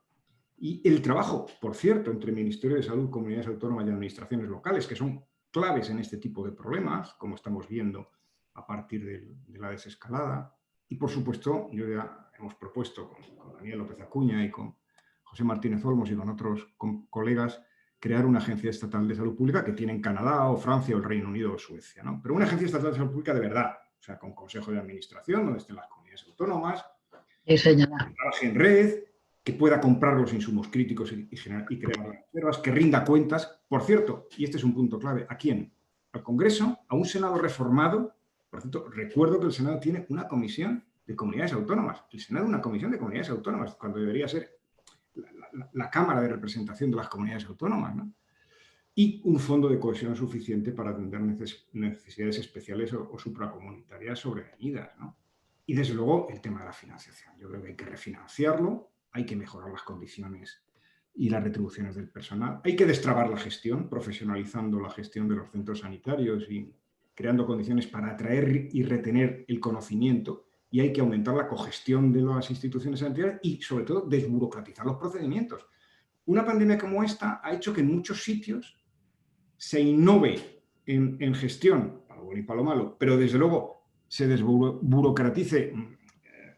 y el trabajo, por cierto, entre Ministerio de Salud, comunidades autónomas y administraciones locales, que son claves en este tipo de problemas, como estamos viendo a partir de la desescalada. Y, por supuesto, ya hemos propuesto con Daniel López Acuña y con José Martínez Olmos y con otros colegas crear una agencia estatal de salud pública que tiene en Canadá o Francia o el Reino Unido o Suecia, ¿no? Pero una agencia estatal de salud pública de verdad, o sea, con consejo de administración, donde estén las comunidades autónomas, Sí, señora. que trabaje en red, que pueda comprar los insumos críticos y crear las reservas, que rinda cuentas. Por cierto, y este es un punto clave, ¿a quién? Al Congreso, a un Senado reformado. Por cierto, recuerdo que el Senado tiene una comisión de comunidades autónomas. El Senado una comisión de comunidades autónomas, cuando debería ser la Cámara de Representación de las Comunidades Autónomas, ¿no? Y un fondo de cohesión suficiente para atender necesidades especiales o supracomunitarias sobrevenidas, ¿no? Y desde luego el tema de la financiación. Yo creo que hay que refinanciarlo, hay que mejorar las condiciones y las retribuciones del personal, hay que destrabar la gestión, profesionalizando la gestión de los centros sanitarios y creando condiciones para atraer y retener el conocimiento, y hay que aumentar la cogestión de las instituciones sanitarias y, sobre todo, desburocratizar los procedimientos. Una pandemia como esta ha hecho que en muchos sitios se innove en gestión, para lo bueno y para lo malo, pero desde luego se desburocratice,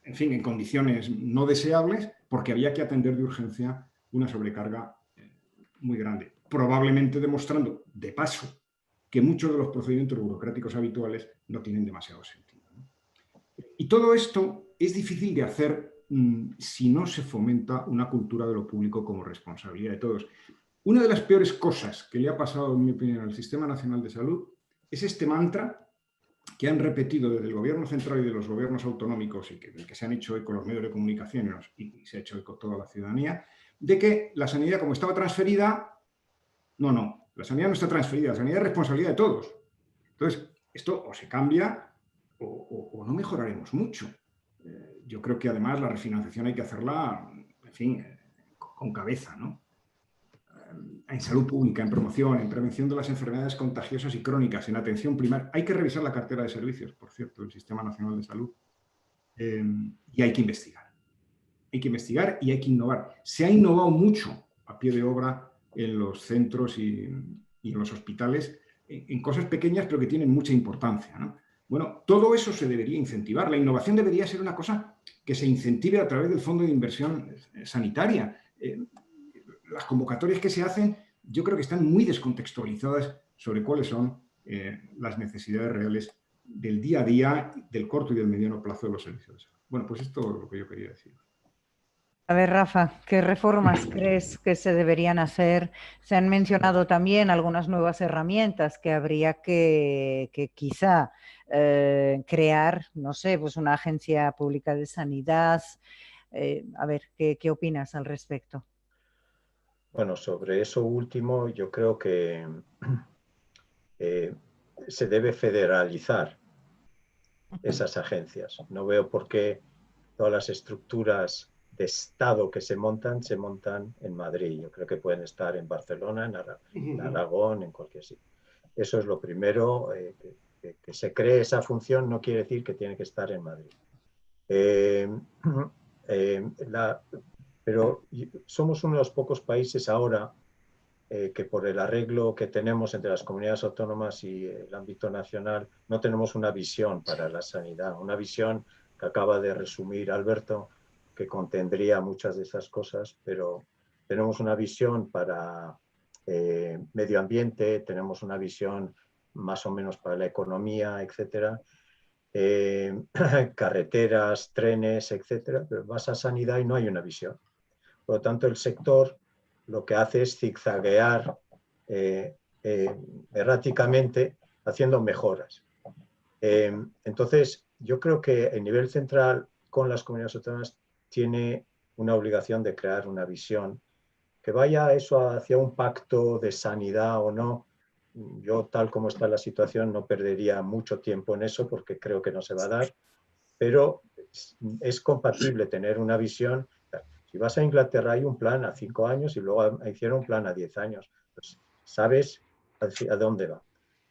en fin, en condiciones no deseables, porque había que atender de urgencia una sobrecarga muy grande, probablemente demostrando, de paso, que muchos de los procedimientos burocráticos habituales no tienen demasiado sentido, ¿no? Y todo esto es difícil de hacer si no se fomenta una cultura de lo público como responsabilidad de todos. Una de las peores cosas que le ha pasado, en mi opinión, al Sistema Nacional de Salud es este mantra que han repetido desde el Gobierno central y de los gobiernos autonómicos y que se han hecho eco los medios de comunicación y se ha hecho eco toda la ciudadanía, de que la sanidad, como estaba transferida, no, la sanidad no está transferida, la sanidad es responsabilidad de todos. Entonces, esto o se cambia o no mejoraremos mucho. Yo creo que además la refinanciación hay que hacerla, en fin, con cabeza, ¿no? En salud pública, en promoción, en prevención de las enfermedades contagiosas y crónicas, en atención primaria. Hay que revisar la cartera de servicios, por cierto, del Sistema Nacional de Salud. Y hay que investigar. Hay que investigar y hay que innovar. Se ha innovado mucho a pie de obra en los centros y en los hospitales, en cosas pequeñas pero que tienen mucha importancia, ¿no? Bueno, todo eso se debería incentivar. La innovación debería ser una cosa que se incentive a través del Fondo de Inversión Sanitaria. Las convocatorias que se hacen, yo creo que están muy descontextualizadas sobre cuáles son las necesidades reales del día a día, del corto y del mediano plazo de los servicios de salud. Bueno, pues esto es lo que yo quería decir. A ver, Rafa, ¿qué reformas crees que se deberían hacer? Se han mencionado también algunas nuevas herramientas que habría que quizá crear, no sé, pues una agencia pública de sanidad. A ver, ¿qué opinas al respecto? Bueno, sobre eso último, yo creo que se debe federalizar esas agencias. No veo por qué todas las estructuras de Estado que se montan en Madrid. Yo creo que pueden estar en Barcelona, en Aragón, en cualquier sitio. Eso es lo primero. Que se cree esa función no quiere decir que tiene que estar en Madrid. Pero somos uno de los pocos países ahora que por el arreglo que tenemos entre las comunidades autónomas y el ámbito nacional no tenemos una visión para la sanidad, una visión que acaba de resumir Alberto, que contendría muchas de esas cosas, pero tenemos una visión para medio ambiente, tenemos una visión más o menos para la economía, etcétera. carreteras, trenes, etcétera, pero vas a sanidad y no hay una visión. Por lo tanto, el sector lo que hace es zigzaguear erráticamente haciendo mejoras. Entonces, yo creo que el nivel central con las comunidades autónomas tiene una obligación de crear una visión que vaya eso hacia un pacto de sanidad o no. Yo, tal como está la situación, no perdería mucho tiempo en eso porque creo que no se va a dar, pero es compatible tener una visión. Si vas a Inglaterra hay un plan a 5 años y luego hicieron un plan a 10 años. Pues sabes a dónde va.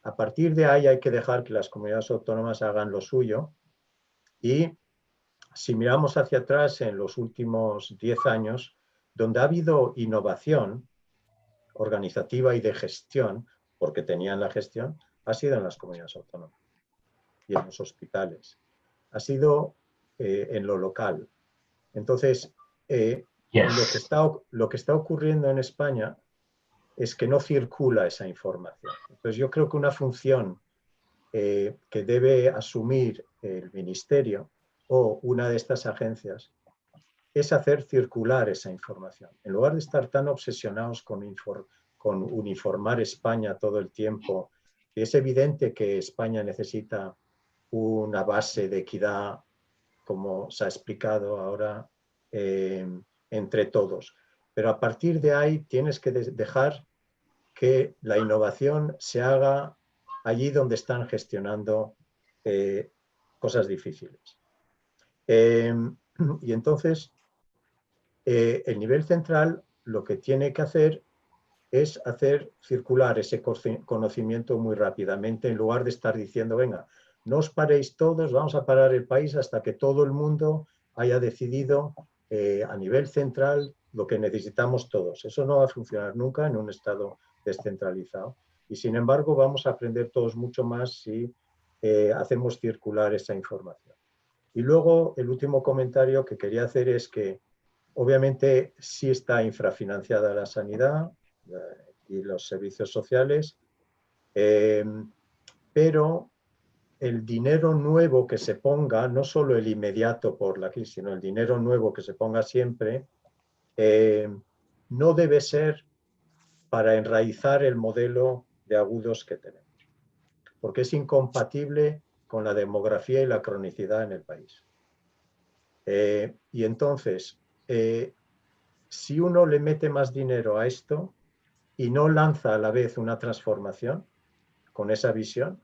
A partir de ahí hay que dejar que las comunidades autónomas hagan lo suyo y si miramos hacia atrás en los últimos 10 años, donde ha habido innovación organizativa y de gestión, porque tenían la gestión, ha sido en las comunidades autónomas y en los hospitales. Ha sido en lo local. Entonces, lo que está ocurriendo en España es que no circula esa información. Entonces, yo creo que una función que debe asumir el Ministerio o una de estas agencias es hacer circular esa información. En lugar de estar tan obsesionados con uniformar España todo el tiempo, es evidente que España necesita una base de equidad, como se ha explicado ahora, entre todos. Pero a partir de ahí tienes que dejar que la innovación se haga allí donde están gestionando cosas difíciles. Y entonces, el nivel central lo que tiene que hacer es hacer circular ese conocimiento muy rápidamente, en lugar de estar diciendo, venga, no os paréis todos, vamos a parar el país hasta que todo el mundo haya decidido a nivel central lo que necesitamos todos. Eso no va a funcionar nunca en un estado descentralizado. Y sin embargo, vamos a aprender todos mucho más si hacemos circular esa información. Y luego, el último comentario que quería hacer es que, obviamente, sí está infrafinanciada la sanidad y los servicios sociales, pero el dinero nuevo que se ponga, no solo el inmediato por la crisis, sino el dinero nuevo que se ponga siempre, no debe ser para enraizar el modelo de agudos que tenemos, porque es incompatible con la demografía y la cronicidad en el país. Y entonces, si uno le mete más dinero a esto y no lanza a la vez una transformación con esa visión,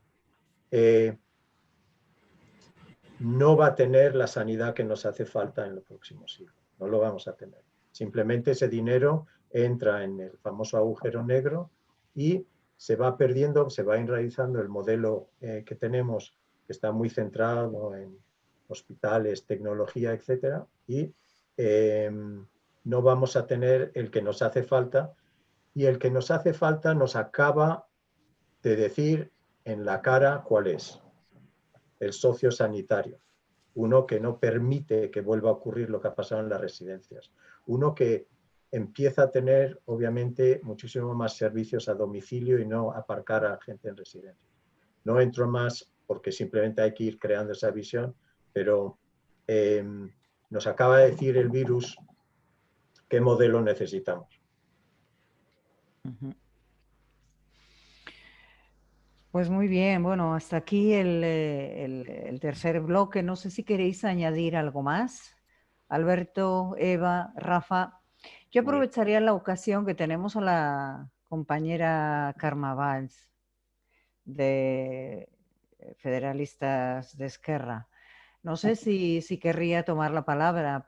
no va a tener la sanidad que nos hace falta en los próximos siglos. No lo vamos a tener. Simplemente ese dinero entra en el famoso agujero negro y se va perdiendo, se va enraizando el modelo que tenemos, que está muy centrado en hospitales, tecnología, etcétera, y no vamos a tener el que nos hace falta, y el que nos hace falta nos acaba de decir en la cara cuál es: el sociosanitario, uno que no permite que vuelva a ocurrir lo que ha pasado en las residencias, uno que empieza a tener obviamente muchísimo más servicios a domicilio y no aparcar a gente en residencias. No entro más porque simplemente hay que ir creando esa visión, pero nos acaba de decir el virus qué modelo necesitamos. Pues muy bien, bueno, hasta aquí el tercer bloque. No sé si queréis añadir algo más. Alberto, Eva, Rafa. Yo aprovecharía la ocasión que tenemos a la compañera Carme Valls, de Federalistas de Esquerra. No sé si querría tomar la palabra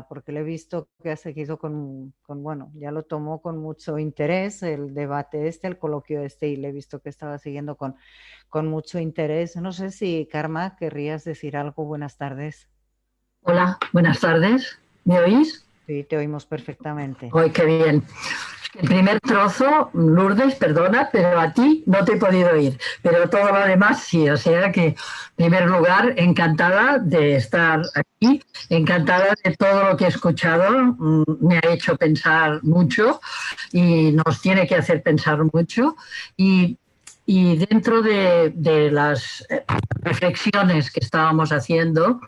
porque le he visto que ha seguido bueno, ya lo tomó con mucho interés el debate el coloquio y le he visto que estaba siguiendo con mucho interés. No sé si, Carme, querrías decir algo. Buenas tardes. Hola, buenas tardes. ¿Me oís? Sí, te oímos perfectamente. ¡Ay, qué bien! El primer trozo, Lourdes, perdona, pero a ti no te he podido oír, pero todo lo demás sí, o sea que, en primer lugar, encantada de estar aquí, encantada de todo lo que he escuchado, me ha hecho pensar mucho y nos tiene que hacer pensar mucho, y Y dentro de las reflexiones que estábamos haciendo,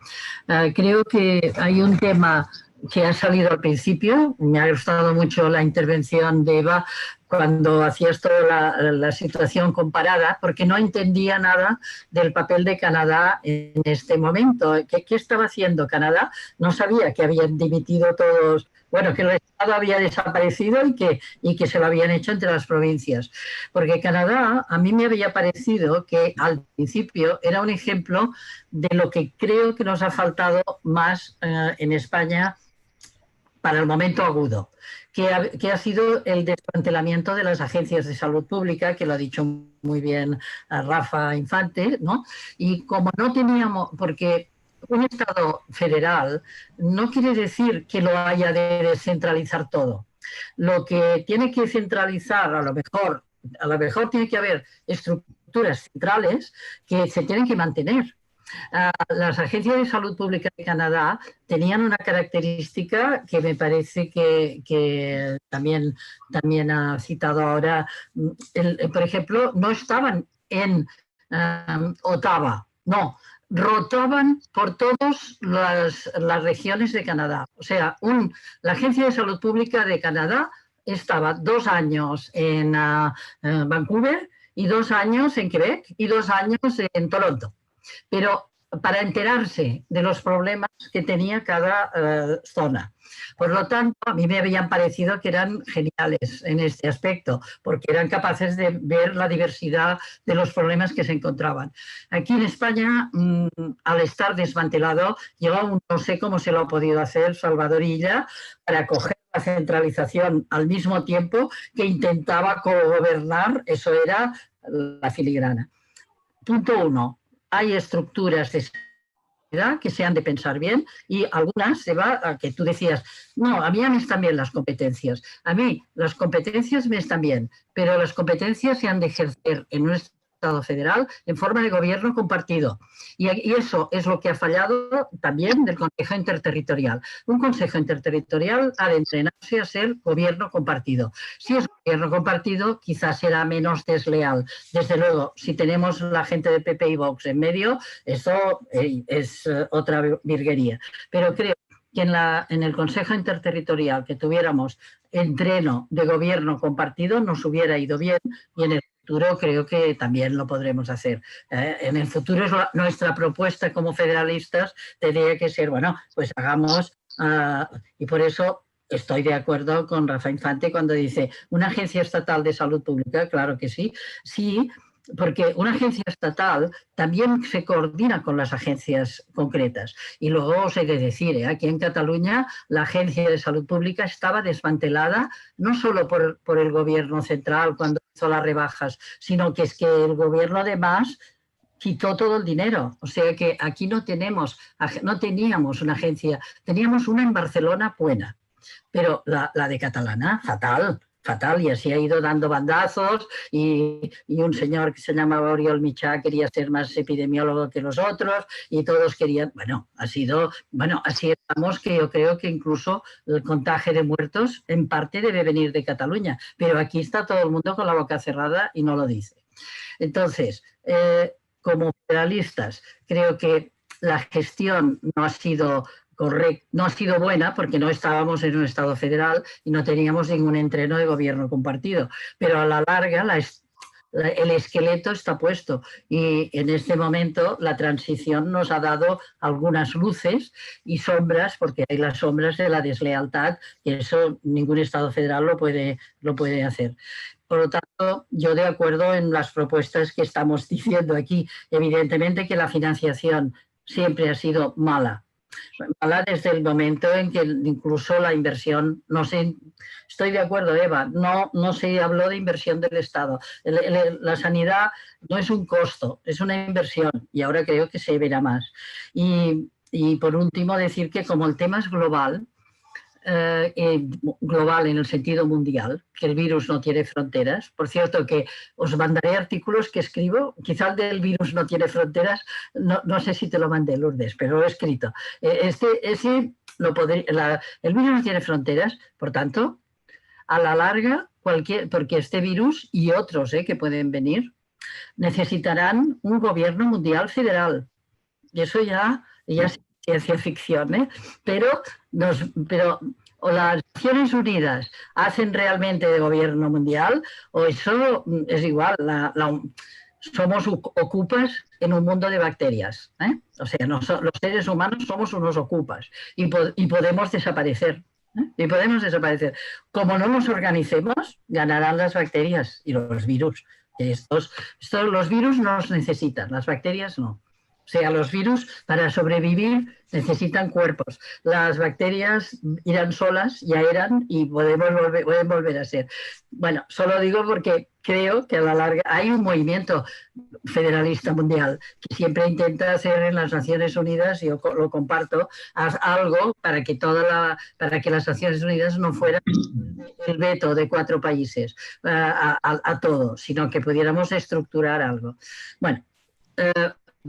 creo que hay un tema que ha salido al principio. Me ha gustado mucho la intervención de Eva cuando hacías toda la situación comparada, porque no entendía nada del papel de Canadá en este momento. ¿Qué estaba haciendo Canadá? No sabía que habían dimitido todos, bueno, que el Estado había desaparecido y que se lo habían hecho entre las provincias. Porque Canadá, a mí me había parecido que al principio era un ejemplo de lo que creo que nos ha faltado más en España para el momento agudo, que ha sido el desmantelamiento de las agencias de salud pública, que lo ha dicho muy bien Rafa Infante, ¿no? Y como no teníamos, porque un Estado federal no quiere decir que lo haya de descentralizar todo. Lo que tiene que centralizar, a lo mejor tiene que haber estructuras centrales que se tienen que mantener. Las agencias de salud pública de Canadá tenían una característica que me parece que también ha citado ahora. Por ejemplo, no estaban en Ottawa, no, rotaban por todas las regiones de Canadá. O sea, la Agencia de Salud Pública de Canadá estaba 2 años en Vancouver y 2 años en Quebec y 2 años en Toronto. Pero para enterarse de los problemas que tenía cada zona. Por lo tanto, a mí me habían parecido que eran geniales en este aspecto, porque eran capaces de ver la diversidad de los problemas que se encontraban. Aquí en España, al estar desmantelado, yo aún no sé cómo se lo ha podido hacer Salvador Illa para coger la centralización al mismo tiempo que intentaba gobernar, eso era la filigrana. Punto 1. Hay estructuras de seguridad que se han de pensar bien y algunas se va a que tú decías, no, a mí me están bien las competencias. A mí las competencias me están bien, pero las competencias se han de ejercer en un Estado federal en forma de gobierno compartido. Y eso es lo que ha fallado también del Consejo Interterritorial. Un Consejo Interterritorial ha de entrenarse a ser gobierno compartido. Si es gobierno compartido, quizás será menos desleal. Desde luego, si tenemos la gente de PP y Vox en medio, eso es otra virguería. Pero creo que en el Consejo Interterritorial que tuviéramos entreno de gobierno compartido nos hubiera ido bien y en el futuro creo que también lo podremos hacer. En el futuro nuestra propuesta como federalistas tendría que ser, bueno, pues hagamos, y por eso estoy de acuerdo con Rafa Infante cuando dice una agencia estatal de salud pública, claro que sí, sí, porque una agencia estatal también se coordina con las agencias concretas. Y luego os he de decir, aquí en Cataluña la Agencia de Salud Pública estaba desmantelada no solo por el gobierno central cuando hizo las rebajas, sino que es que el gobierno además quitó todo el dinero. O sea que aquí no teníamos una agencia, teníamos una en Barcelona buena, pero la de Catalana, fatal, y así ha ido dando bandazos y un señor que se llamaba Oriol Mitjà quería ser más epidemiólogo que los otros y todos querían, así estamos, que yo creo que incluso el contagio de muertos en parte debe venir de Cataluña, pero aquí está todo el mundo con la boca cerrada y no lo dice. Entonces, como federalistas, creo que la gestión no ha sido no ha sido buena porque no estábamos en un Estado federal y no teníamos ningún entreno de gobierno compartido, pero a la larga el esqueleto está puesto y en este momento la transición nos ha dado algunas luces y sombras, porque hay las sombras de la deslealtad y eso ningún Estado federal lo puede hacer. Por lo tanto, yo de acuerdo en las propuestas que estamos diciendo aquí. Evidentemente que la financiación siempre ha sido mala desde el momento en que incluso la inversión, no sé, estoy de acuerdo, Eva, no se habló de inversión del Estado. La sanidad no es un costo, es una inversión y ahora creo que se verá más. Y por último decir que como el tema es global en el sentido mundial, que el virus no tiene fronteras. Por cierto, que os mandaré artículos que escribo, quizá el del virus no tiene fronteras, no sé si te lo mandé, Lourdes, pero lo he escrito. El virus no tiene fronteras, por tanto, a la larga, porque este virus y otros que pueden venir, necesitarán un gobierno mundial federal. Y eso ya es ciencia ficción, ¿eh? Pero o las Naciones Unidas hacen realmente de gobierno mundial, o eso es igual, somos ocupas en un mundo de bacterias, ¿eh? O sea, los seres humanos somos unos ocupas y podemos desaparecer. Y podemos desaparecer. Como no nos organicemos, ganarán las bacterias y los virus. Los virus no los necesitan, las bacterias no. O sea, los virus para sobrevivir necesitan cuerpos. Las bacterias irán solas, ya eran y pueden volver a ser. Bueno, solo digo porque creo que a la larga hay un movimiento federalista mundial que siempre intenta hacer en las Naciones Unidas, y yo lo comparto, algo para que para que las Naciones Unidas no fueran el veto de 4 países a todo, sino que pudiéramos estructurar algo. Bueno,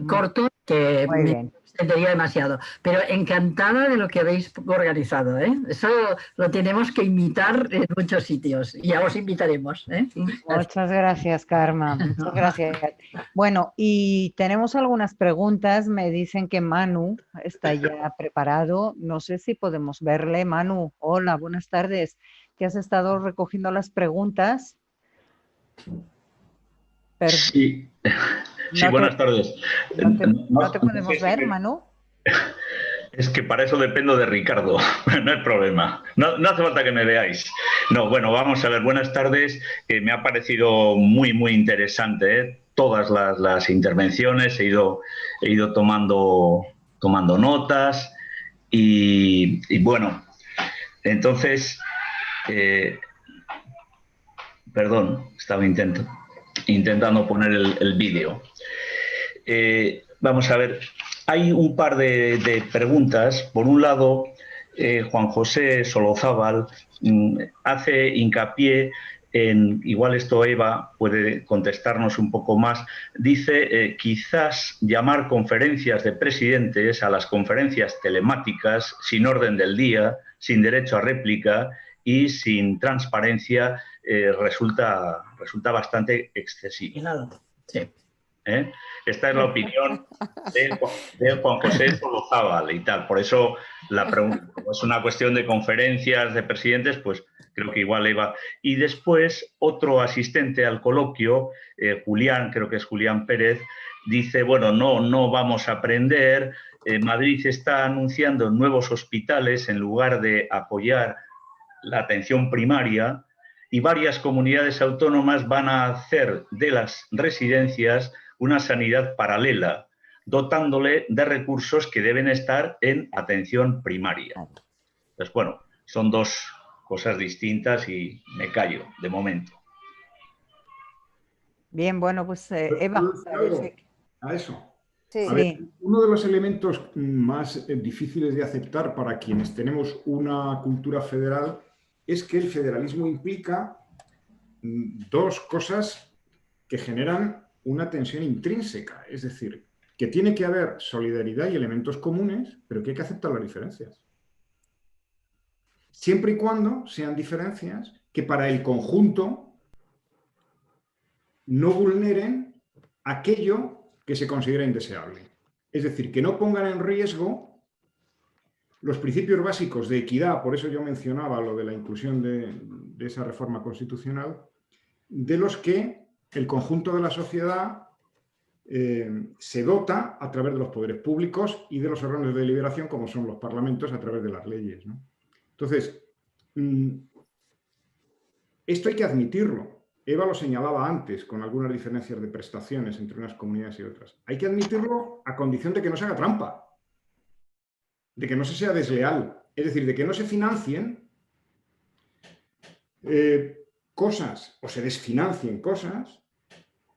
corto, que me extendería demasiado, pero encantada de lo que habéis organizado, ¿eh? Eso lo tenemos que imitar en muchos sitios y ya os invitaremos, ¿eh? Muchas gracias, Karma. Muchas gracias. Bueno, y tenemos algunas preguntas. Me dicen que Manu está ya preparado. No sé si podemos verle. Manu, hola, buenas tardes. ¿Que has estado recogiendo las preguntas? Sí. Sí, buenas tardes. ¿No te podemos ver, Manu? Es que para eso dependo de Ricardo, no hay problema. No hace falta que me veáis. No, bueno, vamos a ver, buenas tardes. Me ha parecido muy, muy interesante, ¿eh? Todas las intervenciones, he ido tomando notas y bueno, entonces, perdón, estaba intentando poner el vídeo. Vamos a ver, hay un par de preguntas. Por un lado, Juan José Solozábal hace hincapié en, igual esto Eva puede contestarnos un poco más, dice quizás llamar conferencias de presidentes a las conferencias telemáticas sin orden del día, sin derecho a réplica y sin transparencia resulta bastante excesivo. Sí. Esta es la opinión de Juan José Solozábal y tal. Por eso la pregunta, como es una cuestión de conferencias de presidentes, pues creo que igual iba. Y después otro asistente al coloquio, Julián, creo que es Julián Pérez, dice, bueno, no vamos a aprender. Madrid está anunciando nuevos hospitales en lugar de apoyar la atención primaria y varias comunidades autónomas van a hacer de las residencias una sanidad paralela, dotándole de recursos que deben estar en atención primaria. Pues bueno, son dos cosas distintas y me callo, de momento. Bien, bueno, pues Eva. A eso. Sí. A ver, uno de los elementos más difíciles de aceptar para quienes tenemos una cultura federal es que el federalismo implica dos cosas que generan una tensión intrínseca, es decir, que tiene que haber solidaridad y elementos comunes, pero que hay que aceptar las diferencias. Siempre y cuando sean diferencias que para el conjunto no vulneren aquello que se considera indeseable. Es decir, que no pongan en riesgo los principios básicos de equidad, por eso yo mencionaba lo de la inclusión de esa reforma constitucional, de los que el conjunto de la sociedad se dota a través de los poderes públicos y de los órganos de deliberación, como son los parlamentos, a través de las leyes, ¿no? Entonces, esto hay que admitirlo. Eva lo señalaba antes, con algunas diferencias de prestaciones entre unas comunidades y otras. Hay que admitirlo a condición de que no se haga trampa, de que no se sea desleal, es decir, de que no se financien cosas o se desfinancien cosas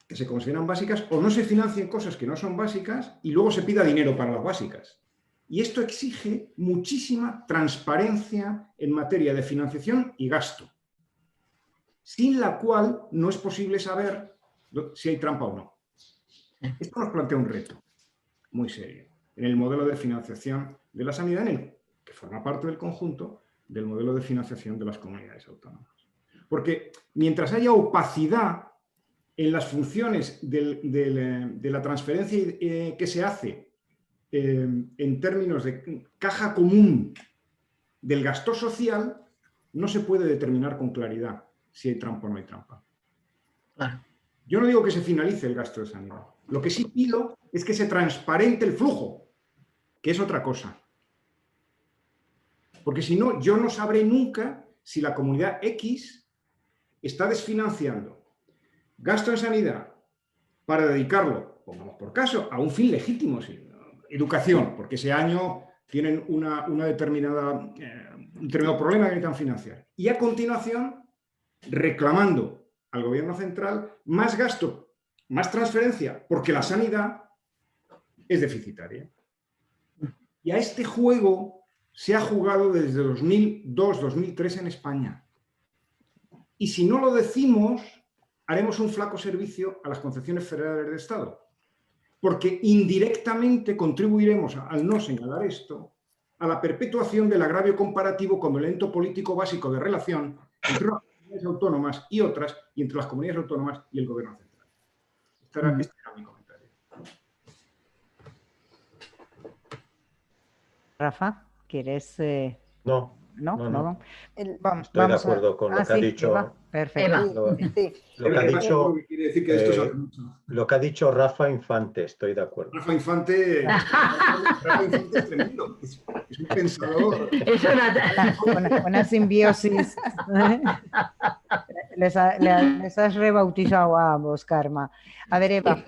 que se consideran básicas o no se financien cosas que no son básicas y luego se pida dinero para las básicas. Y esto exige muchísima transparencia en materia de financiación y gasto, sin la cual no es posible saber si hay trampa o no. Esto nos plantea un reto muy serio en el modelo de financiación de la sanidad, que forma parte del conjunto del modelo de financiación de las comunidades autónomas. Porque mientras haya opacidad en las funciones de la transferencia que se hace en términos de caja común del gasto social, no se puede determinar con claridad si hay trampa o no hay trampa. Claro. Yo no digo que se finalice el gasto de sanidad. Lo que sí pido es que se transparente el flujo, que es otra cosa. Porque si no, yo no sabré nunca si la comunidad X está desfinanciando gasto en sanidad para dedicarlo, pongamos por caso, a un fin legítimo, educación, porque ese año tienen un determinado problema que necesitan financiar. Y a continuación, reclamando al gobierno central más gasto, más transferencia, porque la sanidad es deficitaria. Y a este juego se ha jugado desde 2002-2003 en España. Y si no lo decimos, haremos un flaco servicio a las concepciones federales del Estado. Porque indirectamente contribuiremos, al no señalar esto, a la perpetuación del agravio comparativo como elemento político básico de relación entre las comunidades autónomas y otras, y entre las comunidades autónomas y el gobierno central. Este era mi comentario. Rafa, ¿quieres...? No. Vamos, Estoy de acuerdo con lo que ha dicho. Eva. Perfecto. Lo que ha dicho Rafa Infante, estoy de acuerdo. Rafa Infante es tremendo. Es un pensador. Es una simbiosis. Les has rebautizado a ambos, Karma. A ver, Eva.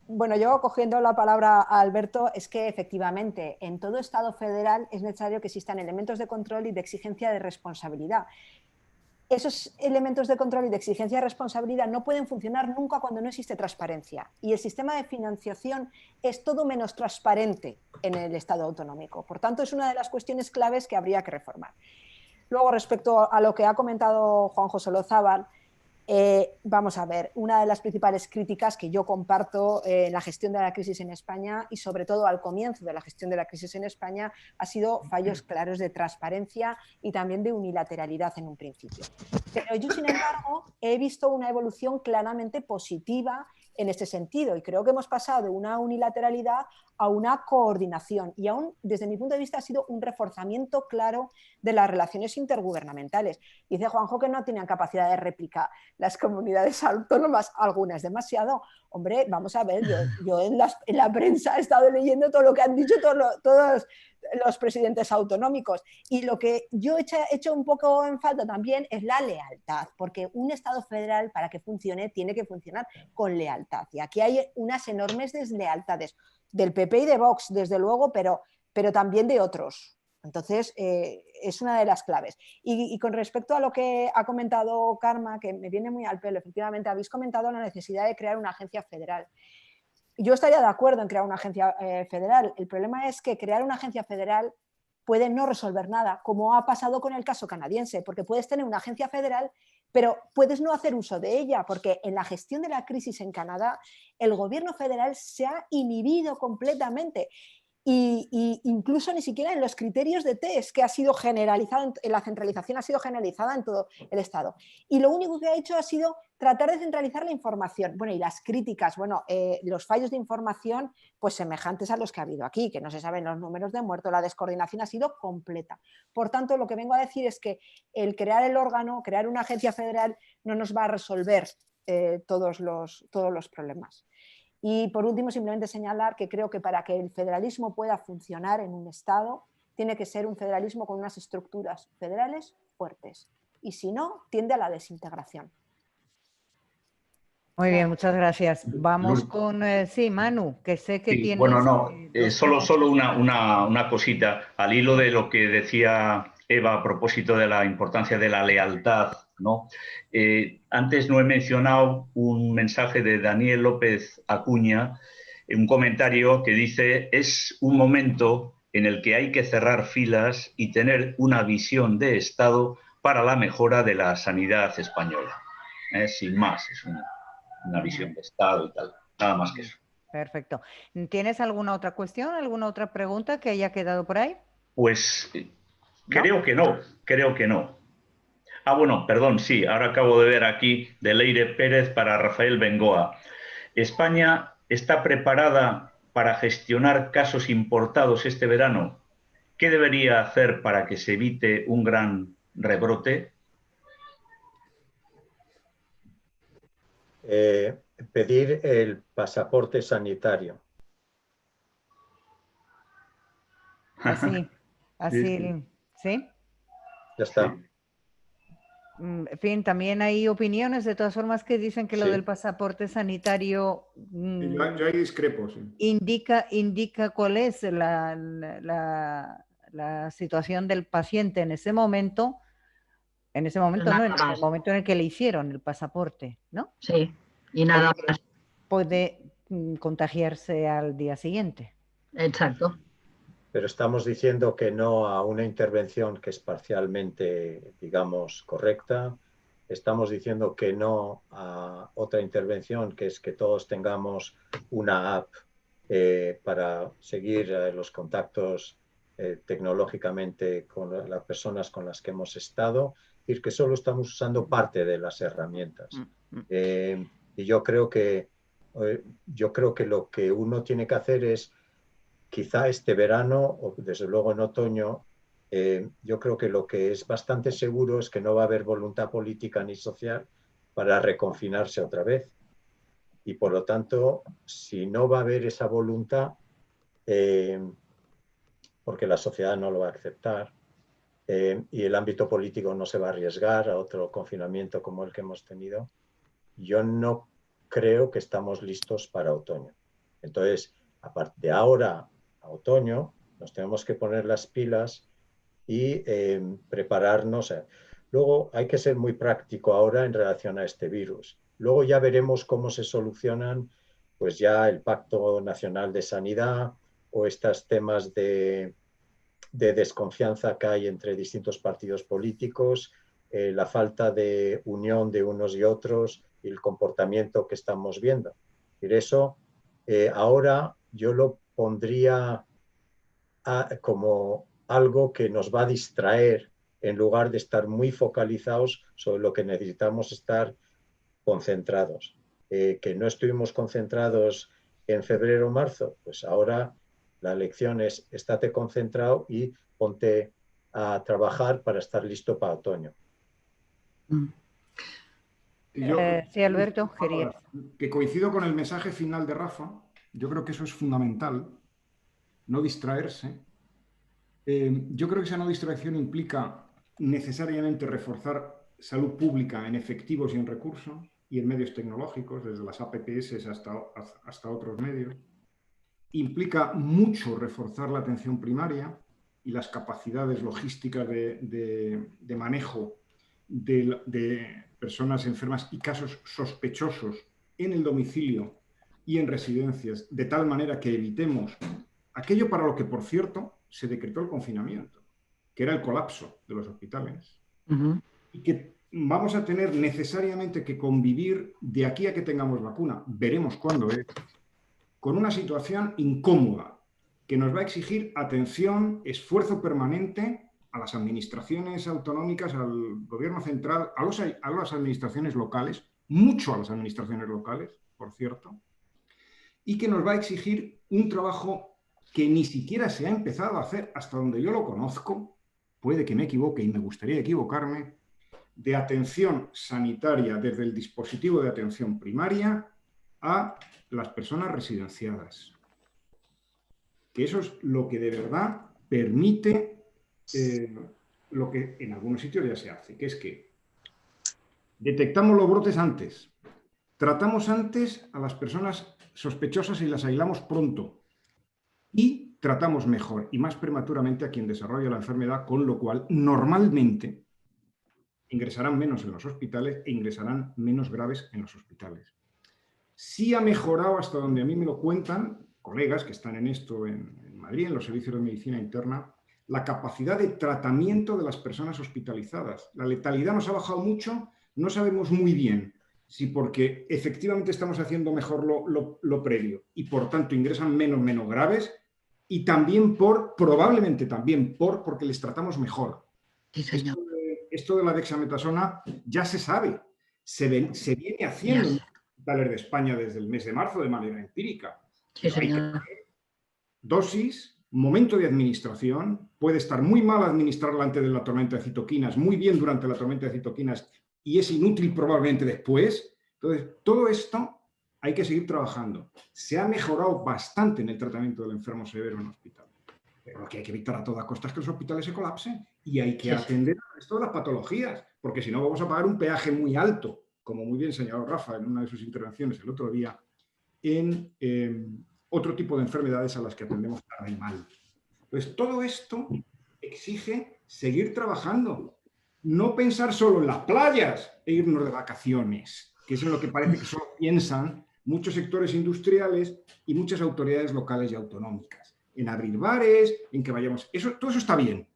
Bueno, yo cogiendo la palabra a Alberto, es que efectivamente en todo Estado federal es necesario que existan elementos de control y de exigencia de responsabilidad. Esos elementos de control y de exigencia de responsabilidad no pueden funcionar nunca cuando no existe transparencia. Y el sistema de financiación es todo menos transparente en el Estado autonómico. Por tanto, es una de las cuestiones claves que habría que reformar. Luego, respecto a lo que ha comentado Juanjo Solozábal, vamos a ver, una de las principales críticas que yo comparto en la gestión de la crisis en España y sobre todo al comienzo de la gestión de la crisis en España ha sido fallos claros de transparencia y también de unilateralidad en un principio. Pero yo, sin embargo, he visto una evolución claramente positiva en este sentido y creo que hemos pasado de una unilateralidad a una coordinación y aún desde mi punto de vista ha sido un reforzamiento claro de las relaciones intergubernamentales. Dice Juanjo que no tenían capacidad de réplica las comunidades autónomas, algunas demasiado. Hombre, vamos a ver, yo en la prensa he estado leyendo todo lo que han dicho todos los presidentes autonómicos y lo que yo he hecho un poco en falta también es la lealtad, porque un Estado federal para que funcione tiene que funcionar con lealtad y aquí hay unas enormes deslealtades del PP y de Vox, desde luego, pero también de otros. Entonces, es una de las claves. Y con respecto a lo que ha comentado Karma, que me viene muy al pelo, efectivamente, habéis comentado la necesidad de crear una agencia federal. Yo estaría de acuerdo en crear una agencia federal. El problema es que crear una agencia federal puede no resolver nada, como ha pasado con el caso canadiense, porque puedes tener una agencia federal, pero puedes no hacer uso de ella, porque en la gestión de la crisis en Canadá, el gobierno federal se ha inhibido completamente. Y incluso ni siquiera en los criterios de test que ha sido generalizado, la centralización ha sido generalizada en todo el Estado. Y lo único que ha hecho ha sido tratar de centralizar la información. Bueno, y las críticas, los fallos de información, pues semejantes a los que ha habido aquí, que no se saben los números de muertos, la descoordinación ha sido completa. Por tanto, lo que vengo a decir es que el crear el órgano, crear una agencia federal, no nos va a resolver todos los problemas. Y por último, simplemente señalar que creo que para que el federalismo pueda funcionar en un Estado, tiene que ser un federalismo con unas estructuras federales fuertes. Y si no, tiende a la desintegración. Muy bien, muchas gracias. Vamos con... sí, Manu, que sé que tienes... Bueno, no, solo una cosita. Al hilo de lo que decía Eva a propósito de la importancia de la lealtad, ¿no? Antes no he mencionado un mensaje de Daniel López Acuña, un comentario que dice: es un momento en el que hay que cerrar filas y tener una visión de Estado para la mejora de la sanidad española. Sin más, es una visión de Estado y tal, nada más que eso. Perfecto. ¿Tienes alguna otra cuestión, alguna otra pregunta que haya quedado por ahí? Pues creo que no. Bueno, perdón, sí, ahora acabo de ver aquí de Leire Pérez para Rafael Bengoa. ¿España está preparada para gestionar casos importados este verano? ¿Qué debería hacer para que se evite un gran rebrote? Pedir el pasaporte sanitario. Así, Sí. ¿sí? Ya está. Sí. En fin, también hay opiniones de todas formas que dicen que lo Sí. del pasaporte sanitario Yo ahí discrepo, sí. indica cuál es la situación del paciente en ese momento. En ese momento no, en el momento en el que le hicieron el pasaporte, ¿no? Sí, y nada más. Puede contagiarse al día siguiente. Exacto. Pero estamos diciendo que no a una intervención que es parcialmente, digamos, correcta. Estamos diciendo que no a otra intervención, que es que todos tengamos una app para seguir los contactos tecnológicamente con las personas con las que hemos estado. Es decir, que solo estamos usando parte de las herramientas. Y yo creo que lo que uno tiene que hacer es, quizá este verano, o desde luego en otoño, yo creo que lo que es bastante seguro es que no va a haber voluntad política ni social para reconfinarse otra vez. Y por lo tanto, si no va a haber esa voluntad, porque la sociedad no lo va a aceptar, y el ámbito político no se va a arriesgar a otro confinamiento como el que hemos tenido, yo no creo que estamos listos para otoño. Entonces, aparte de ahora a otoño, nos tenemos que poner las pilas y prepararnos. Luego hay que ser muy práctico ahora en relación a este virus. Luego ya veremos cómo se solucionan pues ya el Pacto Nacional de Sanidad o estos temas de desconfianza que hay entre distintos partidos políticos, la falta de unión de unos y otros y el comportamiento que estamos viendo. Y eso ahora yo lo pondría como algo que nos va a distraer en lugar de estar muy focalizados sobre lo que necesitamos estar concentrados. Que no estuvimos concentrados en febrero o marzo, pues ahora la lección es estate concentrado y ponte a trabajar para estar listo para otoño. Sí, Alberto, querías. Que coincido con el mensaje final de Rafa. Yo creo que eso es fundamental, no distraerse. Yo creo que esa no distracción implica necesariamente reforzar salud pública en efectivos y en recursos y en medios tecnológicos, desde las APPS hasta otros medios. Implica mucho reforzar la atención primaria y las capacidades logísticas de manejo de personas enfermas y casos sospechosos en el domicilio y en residencias, de tal manera que evitemos aquello para lo que, por cierto, se decretó el confinamiento, que era el colapso de los hospitales, y que vamos a tener necesariamente que convivir de aquí a que tengamos vacuna, veremos cuándo es, con una situación incómoda, que nos va a exigir atención, esfuerzo permanente a las administraciones autonómicas, al gobierno central, a las administraciones locales, mucho a las administraciones locales, por cierto, y que nos va a exigir un trabajo que ni siquiera se ha empezado a hacer, hasta donde yo lo conozco, puede que me equivoque y me gustaría equivocarme, de atención sanitaria desde el dispositivo de atención primaria a las personas residenciadas. Que eso es lo que de verdad permite lo que en algunos sitios ya se hace, que es que detectamos los brotes antes, tratamos antes a las personas sospechosas y las aislamos pronto y tratamos mejor y más prematuramente a quien desarrolla la enfermedad, con lo cual normalmente ingresarán menos en los hospitales e ingresarán menos graves en los hospitales. Sí ha mejorado, hasta donde a mí me lo cuentan colegas que están en esto en Madrid, en los servicios de medicina interna, la capacidad de tratamiento de las personas hospitalizadas. La letalidad nos ha bajado mucho, no sabemos muy bien si porque efectivamente estamos haciendo mejor lo previo y por tanto ingresan menos graves, y también probablemente también porque les tratamos mejor. Sí, señor. esto de la dexametasona ya se sabe, se viene haciendo en los hospitales de España desde el mes de marzo de manera empírica. Sí, señor. Dosis, momento de administración, puede estar muy mal administrarla antes de la tormenta de citoquinas, muy bien durante la tormenta de citoquinas y es inútil probablemente después. Entonces, todo esto hay que seguir trabajando. Se ha mejorado bastante en el tratamiento del enfermo severo en el hospital. Pero lo que hay que evitar a toda costa es que los hospitales se colapsen y hay que atender a esto de las patologías, porque si no vamos a pagar un peaje muy alto, como muy bien señaló Rafa en una de sus intervenciones el otro día, en otro tipo de enfermedades a las que atendemos tarde y mal. Entonces, todo esto exige seguir trabajando, no pensar solo en las playas e irnos de vacaciones, que es en lo que parece que solo piensan muchos sectores industriales y muchas autoridades locales y autonómicas. En abrir bares, en que vayamos... todo eso está bien,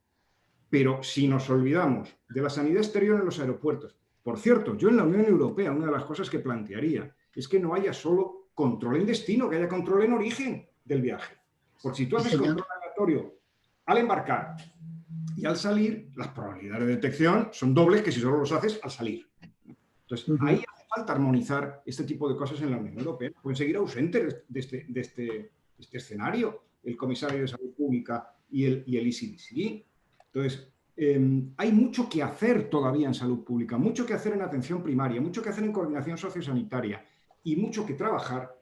pero si nos olvidamos de la sanidad exterior en los aeropuertos... Por cierto, yo en la Unión Europea, una de las cosas que plantearía es que no haya solo control en destino, que haya control en origen del viaje. Porque si tú haces control aleatorio al embarcar y al salir, las probabilidades de detección son dobles que si solo los haces al salir. Entonces, ahí hace falta armonizar este tipo de cosas en la Unión Europea. Pueden seguir ausentes de este escenario el comisario de Salud Pública y el ECDC. Entonces, hay mucho que hacer todavía en salud pública, mucho que hacer en atención primaria, mucho que hacer en coordinación sociosanitaria y mucho que trabajar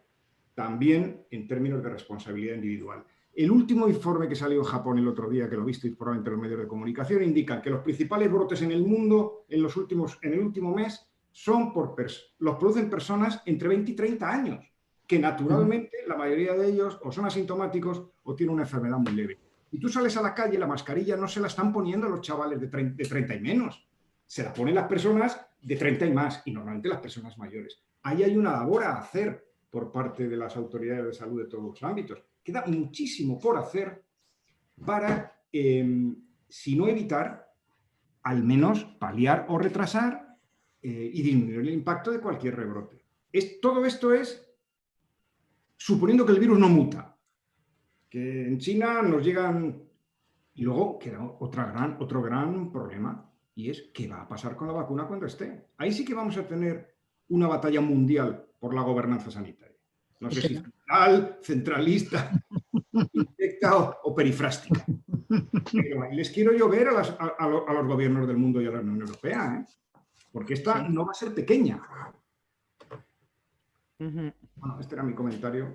también en términos de responsabilidad individual. El último informe que salió en Japón el otro día, que lo visteis probablemente en los medios de comunicación, indica que los principales brotes en el mundo en el último mes los producen personas entre 20 y 30 años, que naturalmente la mayoría de ellos o son asintomáticos o tienen una enfermedad muy leve. Y tú sales a la calle, la mascarilla no se la están poniendo los chavales de 30 y menos, se la ponen las personas de 30 y más, y normalmente las personas mayores. Ahí hay una labor a hacer por parte de las autoridades de salud de todos los ámbitos. Queda muchísimo por hacer para, si no evitar, al menos paliar o retrasar y disminuir el impacto de cualquier rebrote. Todo esto es suponiendo que el virus no muta, que en China nos llegan... Y luego queda otro gran problema, y es qué va a pasar con la vacuna cuando esté. Ahí sí que vamos a tener una batalla mundial por la gobernanza sanitaria. No sé si centralista, indirecta o perifrástica. Pero ahí les quiero yo ver a los gobiernos del mundo y a la Unión Europea, ¿eh? Porque esta no va a ser pequeña. Bueno, este era mi comentario.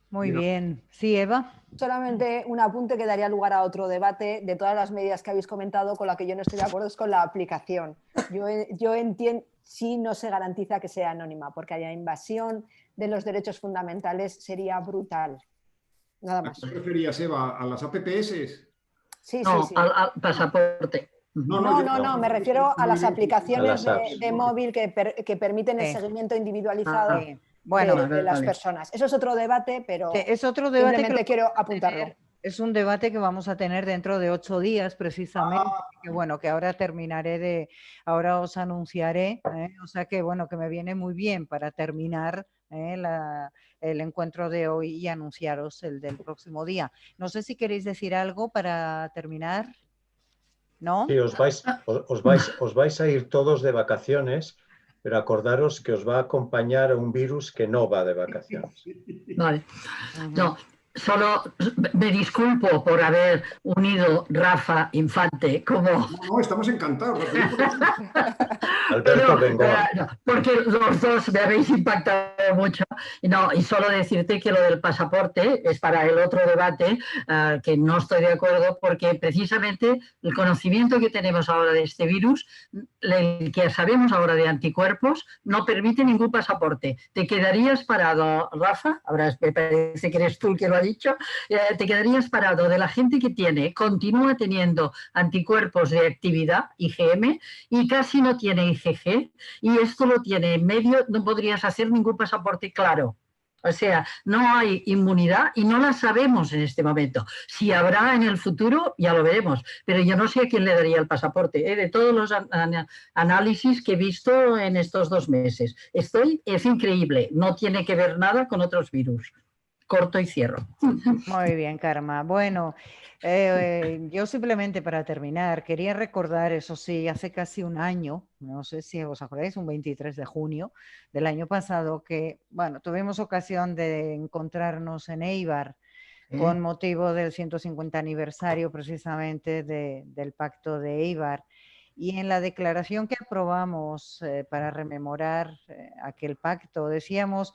Muy bien. Sí, Eva. Solamente un apunte que daría lugar a otro debate de todas las medidas que habéis comentado. Con la que yo no estoy de acuerdo es con la aplicación. Yo entiendo si no se garantiza que sea anónima, porque haya invasión de los derechos fundamentales sería brutal. Nada más. ¿A qué referías, Eva? ¿A las APPs? Sí, no, sí. al pasaporte. No, me refiero a las aplicaciones de móvil que permiten el seguimiento individualizado de las personas. Eso es otro debate, pero es otro debate simplemente quiero apuntarlo. Es un debate que vamos a tener dentro de 8 días precisamente, que bueno, que ahora ahora os anunciaré, o sea que bueno, que me viene muy bien para terminar el encuentro de hoy y anunciaros el del próximo día. No sé si queréis decir algo para terminar. ¿No? Sí, os vais a ir todos de vacaciones, pero acordaros que os va a acompañar un virus que no va de vacaciones. Vale. No, solo me disculpo por haber unido Rafa Infante como... No, estamos encantados. Alberto Bengoa. Porque los dos me habéis impactado mucho. Y solo decirte que lo del pasaporte es para el otro debate, que no estoy de acuerdo, porque precisamente el conocimiento que tenemos ahora de este virus, el que sabemos ahora de anticuerpos, no permite ningún pasaporte. Te quedarías parado, Rafa, ahora me parece que eres tú el que lo ha dicho, te quedarías parado de la gente que continúa teniendo anticuerpos de actividad, IgM, y casi no tiene IgG, y esto lo tiene en medio, no podrías hacer ningún pasaporte claro. O sea, no hay inmunidad y no la sabemos en este momento. Si habrá en el futuro, ya lo veremos, pero yo no sé a quién le daría el pasaporte, de todos los análisis que he visto en estos 2 meses. Es increíble, no tiene que ver nada con otros virus. corto y cierro. Muy bien, Karma. Bueno, yo simplemente para terminar quería recordar, eso sí, hace casi un año, no sé si os acordáis, un 23 de junio del año pasado, que, bueno, tuvimos ocasión de encontrarnos en Eibar con motivo del 150 aniversario precisamente del Pacto de Eibar. Y en la declaración que aprobamos para rememorar aquel pacto, decíamos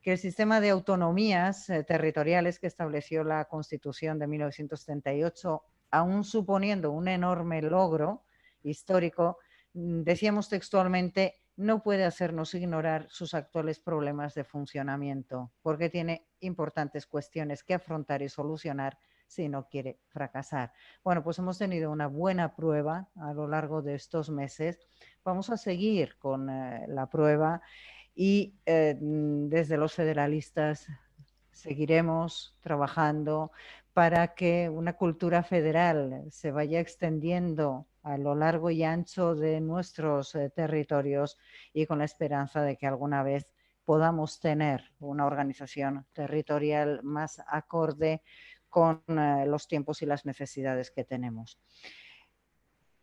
que el sistema de autonomías territoriales que estableció la Constitución de 1978, aún suponiendo un enorme logro histórico, decíamos textualmente, no puede hacernos ignorar sus actuales problemas de funcionamiento, porque tiene importantes cuestiones que afrontar y solucionar si no quiere fracasar. Bueno, pues hemos tenido una buena prueba a lo largo de estos meses. Vamos a seguir con la prueba y desde los federalistas seguiremos trabajando para que una cultura federal se vaya extendiendo a lo largo y ancho de nuestros territorios y con la esperanza de que alguna vez podamos tener una organización territorial más acorde con los tiempos y las necesidades que tenemos.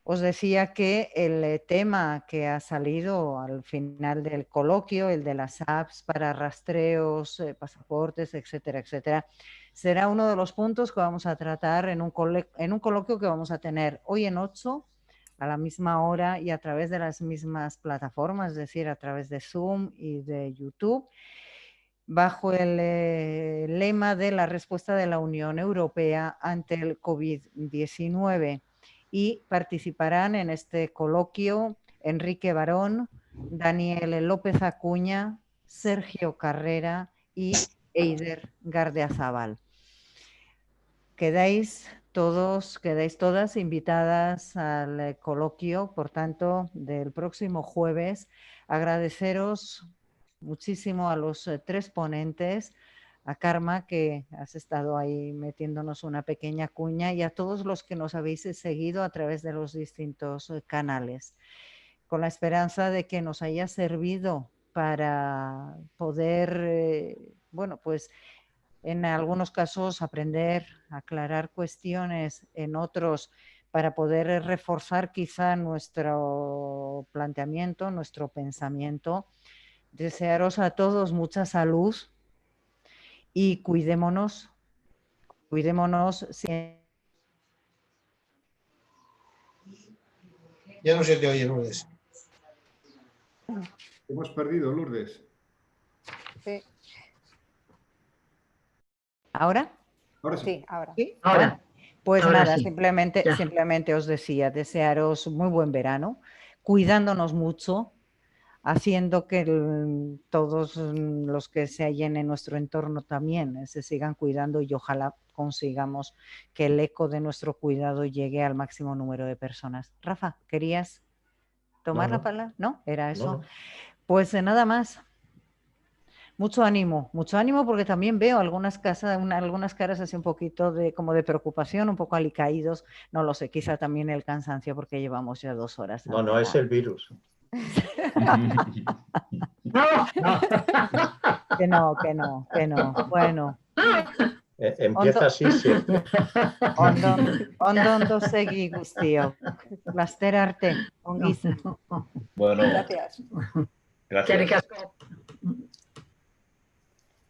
Os decía que el tema que ha salido al final del coloquio, el de las apps para rastreos, pasaportes, etcétera, etcétera, será uno de los puntos que vamos a tratar en un coloquio que vamos a tener hoy en 8, a la misma hora y a través de las mismas plataformas, es decir, a través de Zoom y de YouTube, bajo el lema de la respuesta de la Unión Europea ante el COVID-19. Y participarán en este coloquio Enrique Barón, Daniel López Acuña, Sergio Carrera y Eider Gardeazabal. Quedáis todas invitadas al coloquio, por tanto, del próximo jueves. Agradeceros muchísimo a los 3 ponentes, a Karma, que has estado ahí metiéndonos una pequeña cuña, y a todos los que nos habéis seguido a través de los distintos canales, con la esperanza de que nos haya servido para poder, bueno, pues en algunos casos aprender, aclarar cuestiones, en otros para poder reforzar quizá nuestro planteamiento, nuestro pensamiento. Desearos a todos mucha salud y cuidémonos siempre. Ya no se te oye, Lourdes. Hemos perdido, Lourdes. Sí. ¿Ahora? Ahora sí. Sí, ahora. ¿Sí? Ahora. Pues Ahora nada, sí. simplemente os decía, desearos muy buen verano, cuidándonos mucho, haciendo que todos los que se hallen en nuestro entorno también se sigan cuidando, y ojalá consigamos que el eco de nuestro cuidado llegue al máximo número de personas. Rafa, ¿querías tomar la palabra? ¿No? ¿Era eso? No. Pues nada más. Mucho ánimo porque también veo algunas caras así un poquito como de preocupación, un poco alicaídos, no lo sé, quizá también el cansancio porque llevamos ya 2 horas. No, es el virus. Que no. Bueno. Empieza así siempre. Ondo segi guztiok. Laster arte. Ongi izan. Bueno, Gracias. gracias.